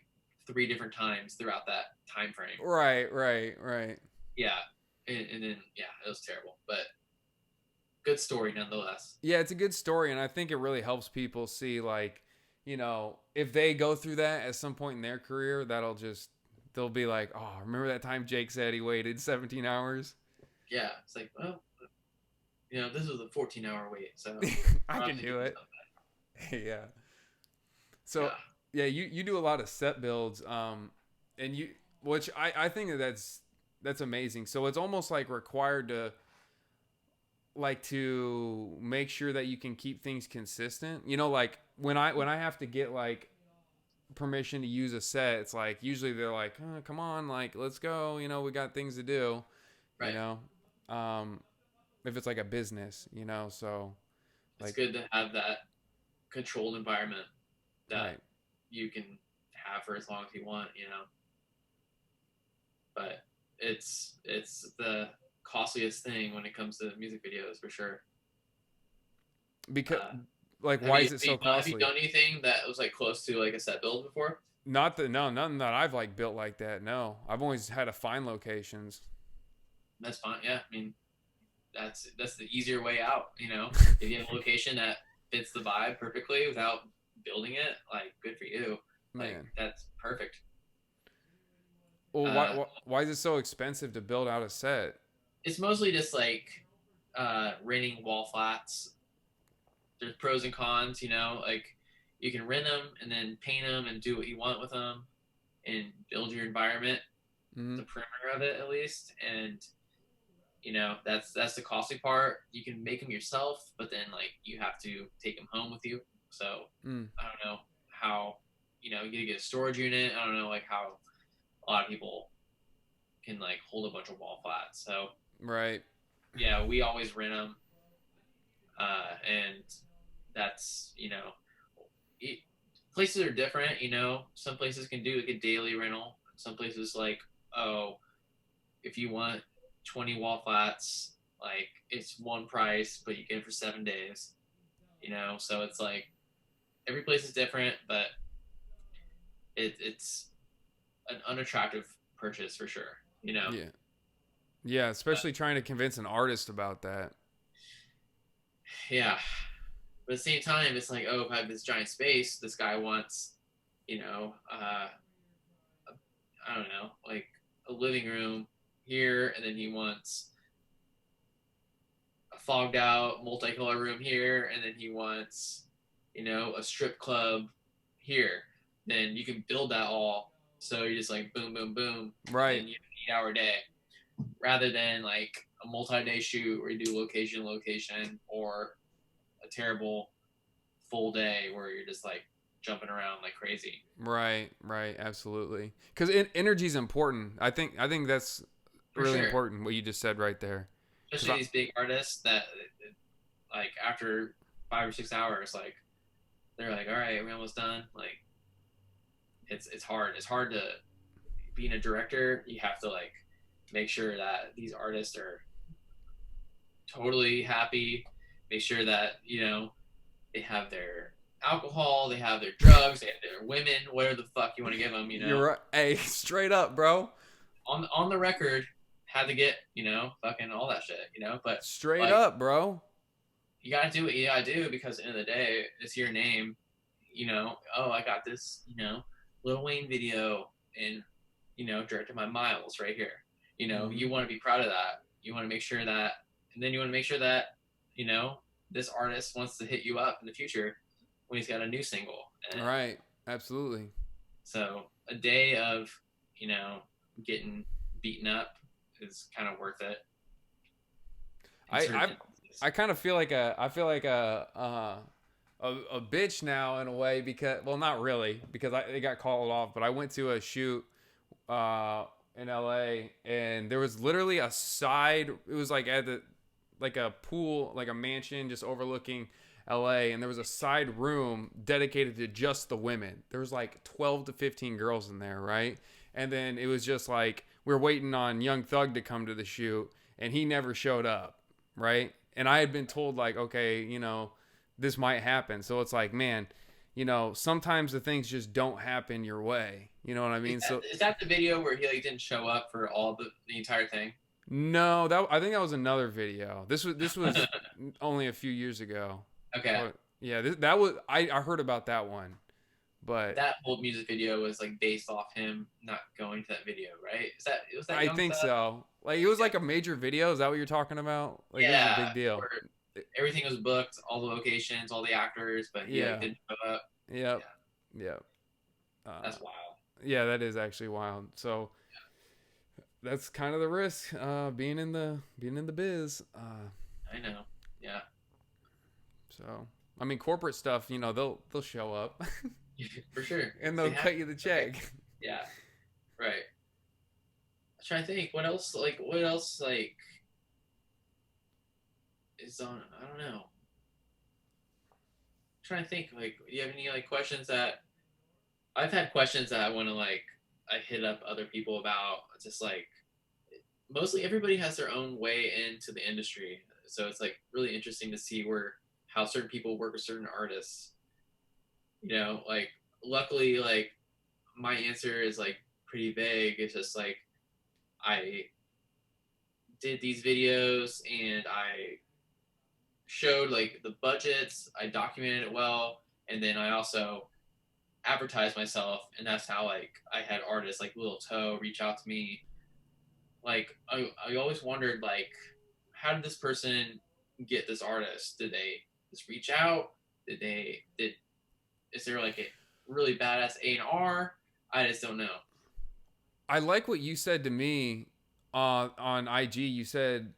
3 different times throughout that time frame. Right, right, right. Yeah, and then yeah, it was terrible, but good story nonetheless. Yeah, it's a good story, and I think it really helps people see, like, you know, if they go through that at some point in their career, they'll be like, oh, remember that time Jake said he waited 17 hours? Yeah, it's like, well, this was a 14-hour wait, so I can probably do doing it. something. Yeah. So, Yeah, yeah, you do a lot of set builds, and which I think that's amazing. So it's almost like required to make sure that you can keep things consistent. You know, like when I have to get like permission to use a set, it's like usually they're like, oh, come on, like let's go. You know, we got things to do. You right. know, um, if it's like a business, you know, so It's like good to have that controlled environment that right, you can have for as long as you want, but It's the costliest thing when it comes to music videos for sure. Because Uh, like, why is it so have you costly? done anything that was like close to like a set build before? Not that no, nothing that I've like built like that. No, I've always had to find locations. That's fine. Yeah, I mean that's the easier way out. You know, if you have a location that fits the vibe perfectly without building it, like good for you. Like Man, that's perfect. well, Uh, why is it so expensive to build out a set? it's mostly just like renting wall flats. There's pros and cons. You know, like you can rent them and then paint them and do what you want with them and build your environment, Mm-hmm. the perimeter of it at least, and you know that's the costly part. You can make them yourself, but then like you have to take them home with you. So Mm, I don't know how, you know, you gotta get a storage unit. I don't know like how a lot of people can like hold a bunch of wall flats. So right. yeah, we always rent them, and that's, you know, it, places are different. You know, some places can do like a daily rental. Some places like, oh, if you want 20 wall flats, like it's one price, but you get it for 7 days. You know, so it's like every place is different, but it's an unattractive purchase for sure. You know, Yeah. Yeah, but especially trying to convince an artist about that. yeah. But at the same time, it's like, oh, if I have this giant space, this guy wants, you know, I don't know, like a living room here, and then he wants a fogged out multicolor room here, and then he wants, you know, a strip club here. Then you can build that all. So you're just like boom, boom, boom, and Right. then you have an 8 hour day rather than like a multi-day shoot where you do location, location, or a terrible full day where you're just like jumping around like crazy. Right. Right. Absolutely. Because energy is important. I think that's For really sure. important what you just said right there. Because Especially these big artists that like after 5 or 6 hours, like they're like, all right, we're almost done. Like it's hard. It's hard to being a director. You have to like make sure that these artists are totally happy. Make sure that, you know, they have their alcohol, they have their drugs, they have their women, whatever the fuck you want to give them. You know, you're right. Hey, straight up, bro. on the record, had to get, you know, fucking all that shit. You know, but Straight like up, bro. you gotta do what you gotta do because at the end of the day, it's your name. You know, oh, I got this, you know, Lil Wayne video and, you know, directed by Miles right here. You know, Mm-hmm. you want to be proud of that. You want to make sure that, and then you want to make sure that, you know, this artist wants to hit you up in the future when he's got a new single. And Right. Absolutely. so a day of, you know, getting beaten up is kind of worth it in I certain I instances. I kind of feel like a bitch now in a way because well not really because it got called off but I went to a shoot in LA and there was literally a side it was like at the like a pool like a mansion just overlooking LA and there was a side room dedicated to just the women. There was like 12 to 15 girls in there, right? And then it was just like we are waiting on Young Thug to come to the shoot and he never showed up, right? And I had been told like okay, you know, this might happen. So it's like, man, you know, sometimes the things just don't happen your way. You know what I mean? So Is that the video where he like didn't show up for all the entire thing? no, that I think that was another video. This was only a few years ago. Okay. But yeah, that was I heard about that one. But That old music video was like based off him not going to that video, right? Is that was that I Young think Thug? so. Like it was like a major video. Is that what you're talking about? Like it was a Yeah, big deal. where everything was booked, all the locations, all the actors, but he like Yeah. didn't show up. Yep. Yeah, Yep. Uh, that's wild. yeah, that is actually wild. So that's kind of the risk being in the biz. I know. Yeah, So I mean, corporate stuff, you know, they'll show up for sure. and They they'll have. cut you the Okay. check. Yeah. Right. I'm trying to think. What else? Like, what else? Like, is on? I don't know. I'm trying to think. Like, do you have any like questions that I've had questions that I want to like I hit up other people about just like mostly everybody has their own way into the industry. So it's like really interesting to see where how certain people work with certain artists. Like luckily, like my answer is like pretty vague. It's just like I did these videos and I showed like the budgets, I documented it well, and then I also advertised myself, and that's how like I had artists like Lil Toe reach out to me. Like I always wondered like how did this person get this artist? Did they just reach out? Did is there like a really badass A&R? I just don't know. I like what you said to me on IG. You said,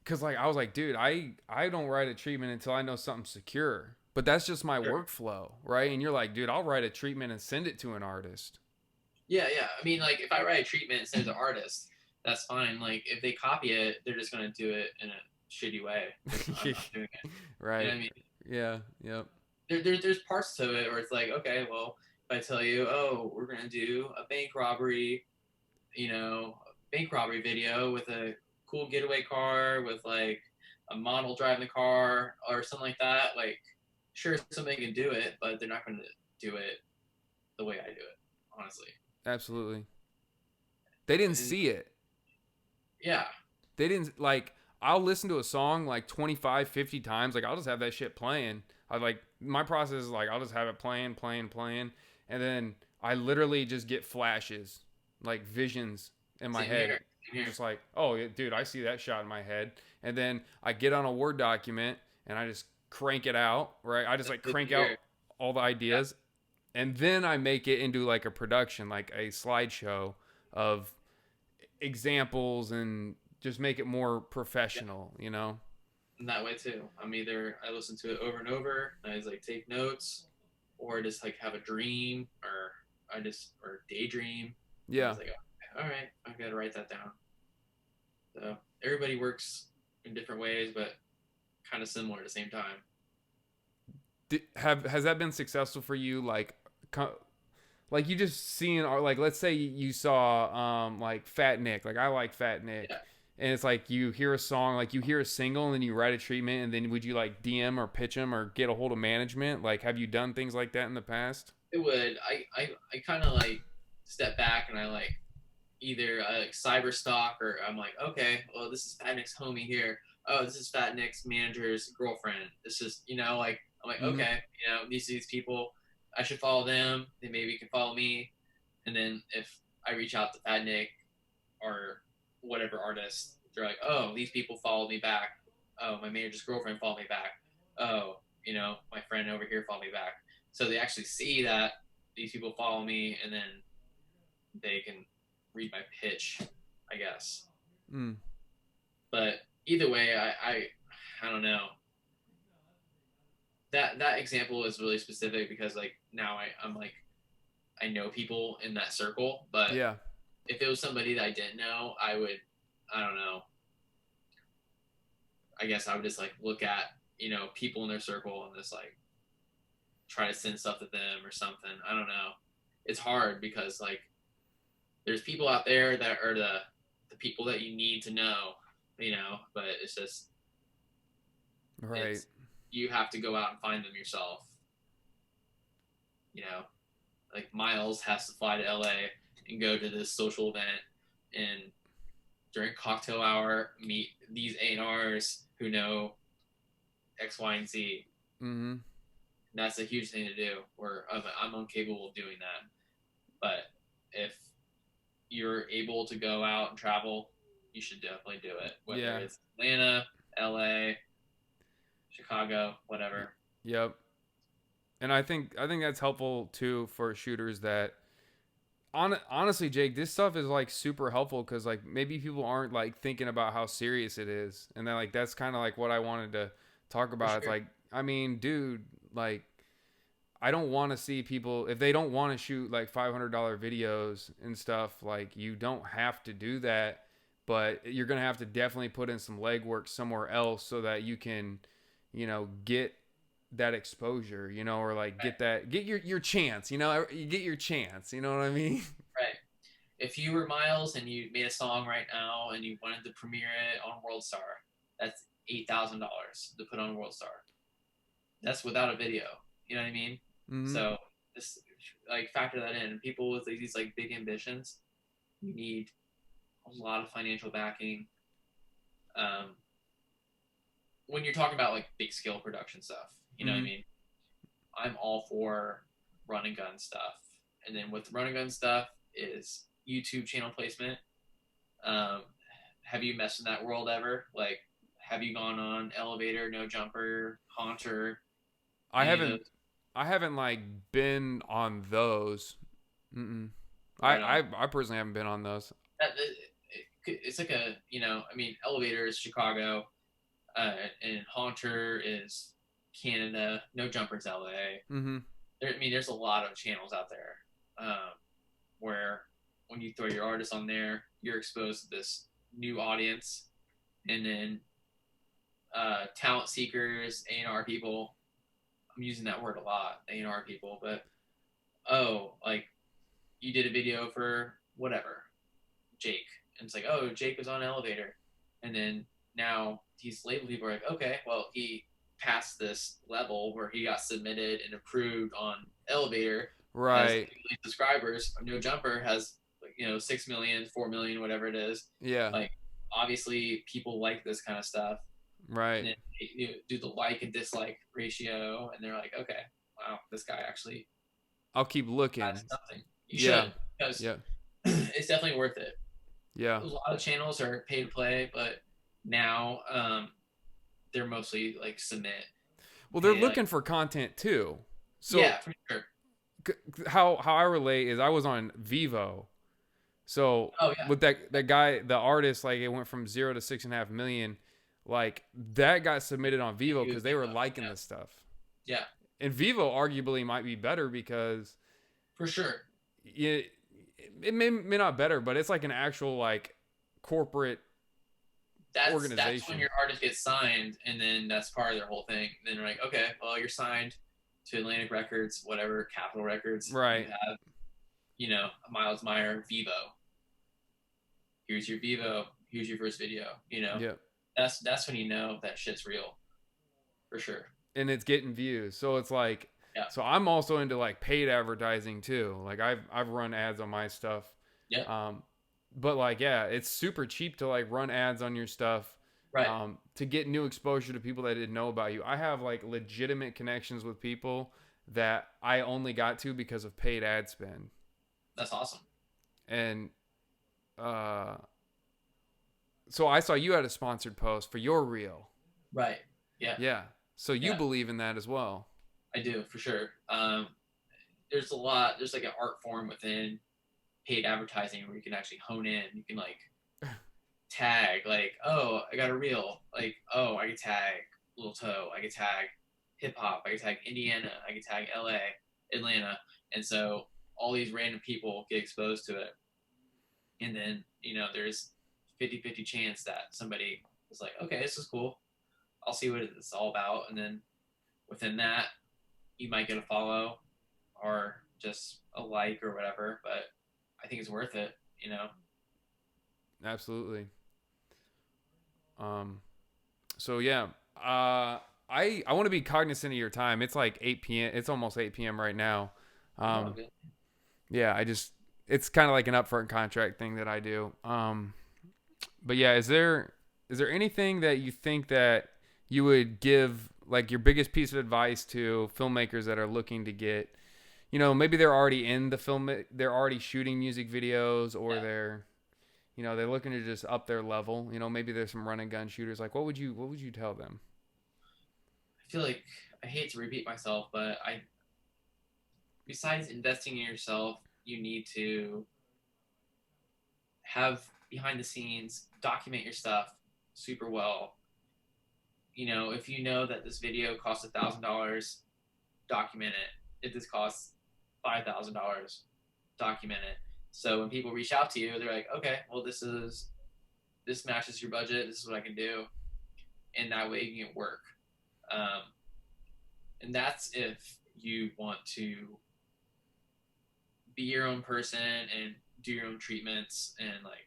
because like I was like, dude, I don't write a treatment until I know something's secure. But that's just my Sure. workflow, right? And you're like, dude, I'll write a treatment and send it to an artist. Yeah, yeah. I mean, like if I write a treatment and send it to artists, that's fine. Like if they copy it, they're just gonna do it in a shitty way because I'm not doing it. You know Right. what I mean? Yeah. Yep. There's parts to it where it's like, okay, well, if I tell you, oh, we're gonna do a bank robbery, bank robbery video with a cool getaway car with like a model driving the car or something like that, like sure somebody can do it, but they're not gonna do it the way I do it, honestly. Absolutely. They didn't And see it. yeah, They didn't like I'll listen to a song like 25, 50 times. Like I'll just have that shit playing. I like my process is like I'll just have it playing, playing, playing, and then I literally just get flashes, like visions in my same head. here. Same I'm here. just like, "Oh, dude, I see that shot in my head." And then I get on a Word document and I just crank it out, right? I just That's like good to crank out hear. all the Yeah, ideas and then I make it into like a production, like a slideshow of examples and just make it more yeah. professional, you know? In that way too. I'm either I listen to it over and over, and I just like take notes, or I just like have a dream, or I just or daydream, and Yeah. it's like, okay, all right, I gotta write that down. So everybody works in different ways, but kind of similar at the same time. Has that been successful for you? Like you just seeing, or like let's say you saw like Fat Nick. Like I like Fat Nick, Yeah, and it's like you hear a song, like you hear a single, and then you write a treatment, and then would you like DM or pitch them or get a hold of management? Like have you done things like that in the past? it would. I kind of like step back and I like either like cyber stalk or I'm like, okay, well this is Fat Nick's homie here. Oh, this is Fat Nick's manager's girlfriend. This is like I'm like, Mm-hmm. okay, these people, I should follow them. They maybe can follow me. And then if I reach out to Fat Nick or whatever artist, they're like, oh, these people followed me back. Oh, my manager's girlfriend followed me back. Oh, my friend over here followed me back. So they actually see that these people follow me, and then they can read my pitch, I guess. Mm. But either way, I don't know. That example is really specific because like now I'm like I know people in that circle, but Yeah. if it was somebody that I didn't know, I don't know. I guess I would just like look at people in their circle and just like try to send stuff to them or something. I don't know. It's hard because like there's people out there that are the people that you need to know, but it's just Right. it's you have to go out and find them yourself. You know, like Miles has to fly to LA and go to this social event and during cocktail hour meet these A&Rs who know X, Y, and Z. Mm-hmm. And that's a huge thing to do. Where I'm incapable of doing that. But if you're able to go out and travel, you should definitely do it. Whether Yeah. it's Atlanta, LA, Chicago, whatever. Yep. And I think that's helpful too for shooters that honestly, Jake, this stuff is like super helpful because like maybe people aren't like thinking about how serious it is, and then like that's kind of like what I wanted to talk For about. It's sure. like I mean, dude, like I don't want to see people if they don't want to shoot like $500 videos and stuff. Like you don't have to do that, but you're gonna have to definitely put in some legwork somewhere else so that you can, get that exposure, or like Right. get your chance, you get your chance, you know what I mean? Right. if you were Miles and you made a song right now and you wanted to premiere it on World Star, that's $8,000 to put on World Star. That's without a video. You know what I mean? Mm-hmm. So just like factor that in. People with like, these like big ambitions, you need a lot of financial backing. Um, when you're talking about like big scale production stuff, you know what I Mm-hmm. mean? I'm all for run and gun stuff. And then with run and gun stuff is YouTube channel placement. Um, have you messed in that world ever? Like, have you gone on Elevator, No Jumper, Haunter, I any of haven't those? I haven't like been on those. Mm-mm. I, Right on. I I personally haven't been on those. It's like a, I mean, Elevator is Chicago, and Haunter is Canada, No Jumper's LA. Mm-hmm. I mean, there's a lot of channels out there, where when you throw your artist on there, you're exposed to this new audience, and then talent seekers, A&R people. I'm using that word a lot, A&R people, but oh, like you did a video for whatever, Jake, and it's like, oh, Jake was on Elevator, and then now these label people are like, okay, well, he passed this level where he got submitted and approved on Elevator, has Right. subscribers. No Jumper has 6 million, 4 million, whatever it is. Yeah. Like obviously people like this kind of stuff, and Right. then do the like and dislike ratio, and they're like, okay, wow, this guy actually I'll keep has looking. something. You Yeah. should, because Yeah. it's definitely worth it. Yeah. A lot of channels are pay to play, but now they're mostly like submit, Well, they're pay like, looking for content too. So yeah, for sure. how I relate is I was on Vivo. So Oh yeah, with that guy, the artist, like it went from 0 to 6.5 million. Like that got submitted on Vivo you because they were liking the stuff. yeah, And Vivo arguably might be better because for sure. it, it may not better, but it's like an actual like corporate That's when organization. your artist gets signed, and then that's part of their whole thing. And then they're like, okay, well, you're signed to Atlantic Records, whatever, Capitol Records. You Right. have, Miles Meyer, Vivo. Here's your Vivo. Here's your first video. Yeah. That's when you know that shit's real, for sure. And it's getting views. So it's like, Yeah. so I'm also into like paid advertising too. Like I've run ads on my stuff. Yeah. But like, yeah, it's super cheap to like run ads on your stuff. Right. To get new exposure to people that didn't know about you. I have like legitimate connections with people that I only got to because of paid ad spend. That's awesome. And uh, so I saw you had a sponsored post for your reel. Right. Yeah. Yeah. So you Yeah. believe in that as well. I do, for sure. There's like an art form within paid advertising where you can actually hone in. You can like tag, like, oh, I got a reel. Like, oh, I can tag Little Toe. I can tag hip hop. I can tag Indiana. I can tag LA, Atlanta. And so all these random people get exposed to it. And then, there's 50-50 chance that somebody is like, okay, this is cool. I'll see what it's all about. And then within that, you might get a follow or just a like or whatever. But I think it's worth it. Absolutely. So yeah, I want to be cognizant of your time. It's like 8 p.m. It's almost 8 p.m. right now. Oh, Yeah, it's kind of like an upfront contract thing that I do. But yeah, is there anything that you think that you would give like your biggest piece of advice to filmmakers that are looking to get, maybe they're already in the film, they're already shooting music videos, or yeah. they're looking to just up their level. Maybe there's some run and gun shooters. Like, what would you tell them? I feel like I hate to repeat myself, but besides investing in yourself, you need to have behind the scenes, document your stuff super well. If you know that this video costs $1,000, document it. If this costs $5,000, document it. So when people reach out to you, they're like, okay, well, this matches your budget. This is what I can do, and that way you can work. And that's if you want to be your own person and do your own treatments and like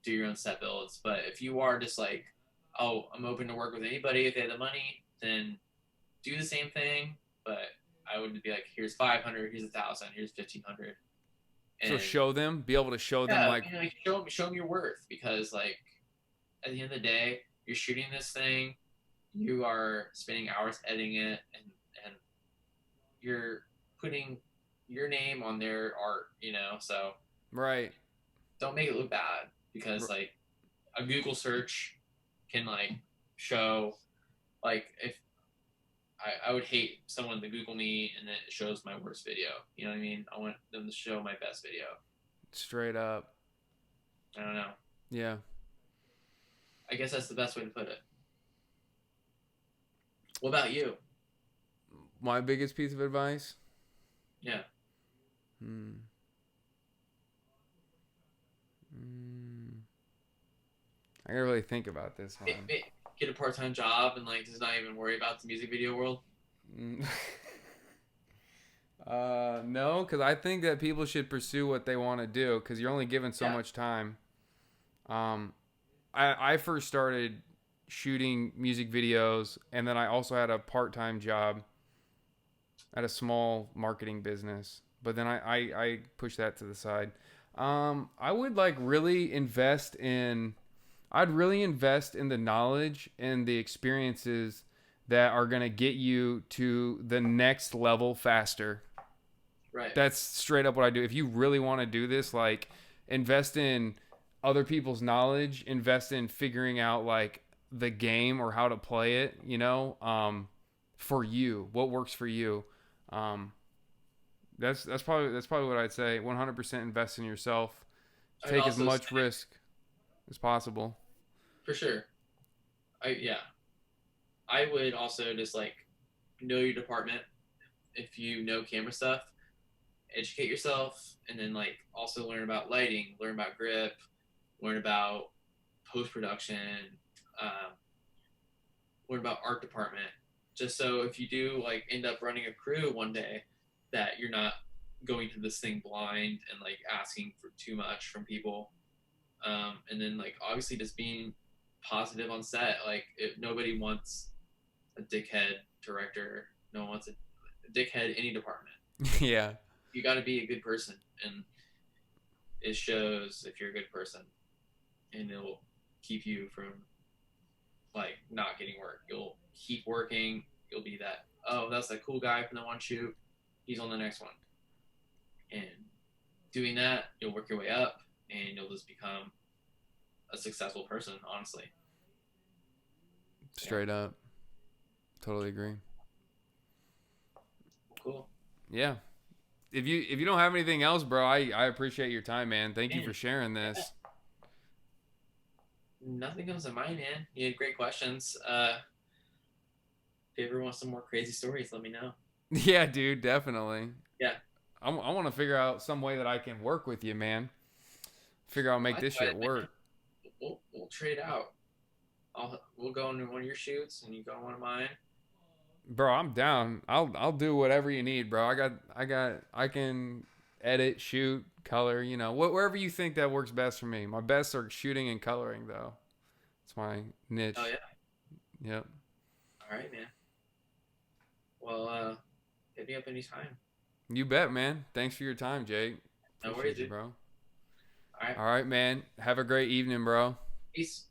do your own set builds. But if you are just like, oh, I'm open to work with anybody if they have the money, then do the same thing. But I would be like, here's 500, here's 1,000, here's 1,500, So and show them, be able to show them yeah, like, like show them your worth, because like at the end of the day, you're shooting this thing, you are spending hours editing it, and you're putting your name on their art, so right. don't make it look bad, because like a Google search can like show, like if I would hate someone to Google me and then it shows my worst video. You know what I mean? I want them to show my best video. Straight up. I don't know. Yeah. I guess that's the best way to put it. What about you? My biggest piece of advice? Yeah. Hmm. I gotta really think about this one. Get a part-time job and like just not even worry about the music video world. No, because I think that people should pursue what they want to do, because you're only given so much time. I first started shooting music videos, and then I also had a part-time job at a small marketing business, but then I pushed that to the side. I would like really invest in I'd really invest in the knowledge and the experiences that are going to get you to the next level faster. Right. That's straight up what I do. If you really want to do this, like, invest in other people's knowledge, invest in figuring out like the game or how to play it, for you, what works for you. Um, that's probably what I'd say. 100% invest in yourself. I'd Take as also much say, risk as possible. for sure. I would also just like know your department. If you know camera stuff, educate yourself, and then like also learn about lighting, learn about grip, learn about post production, um, learn about art department. Just so if you do like end up running a crew one day, that you're not going to this thing blind and like asking for too much from people. And then like obviously just being positive on set. Like if nobody wants a dickhead director, no one wants a dickhead any department. Yeah. You got to be a good person, and it shows if you're a good person, and it'll keep you from like not getting work. You'll keep working. You'll be that, oh, that's that cool guy from the one shoot. He's on the next one, and doing that, you'll work your way up, and you'll just become a successful person. Honestly. Straight up. Totally agree. Cool. Yeah. If you don't have anything else, bro, I appreciate your time, man. Thank you Man, for sharing this. nothing comes to mind, man. You had great questions. If you ever want some more crazy stories, let me know. Yeah, dude, definitely. Yeah. I want to figure out some way that I can work with you, man. Figure out make this shit work. We'll trade out. We'll go into one of your shoots and you go on one of mine. Bro, I'm down. I'll do whatever you need, bro. I can edit, shoot, color, wherever you think that works best for me. My best are shooting and coloring though. It's my niche. Oh yeah. Yep. All right, man. Well, hit me up anytime. You bet, man. Thanks for your time, Jake. No worries, you, dude. bro. All right. All right, man. Have a great evening, bro. Peace.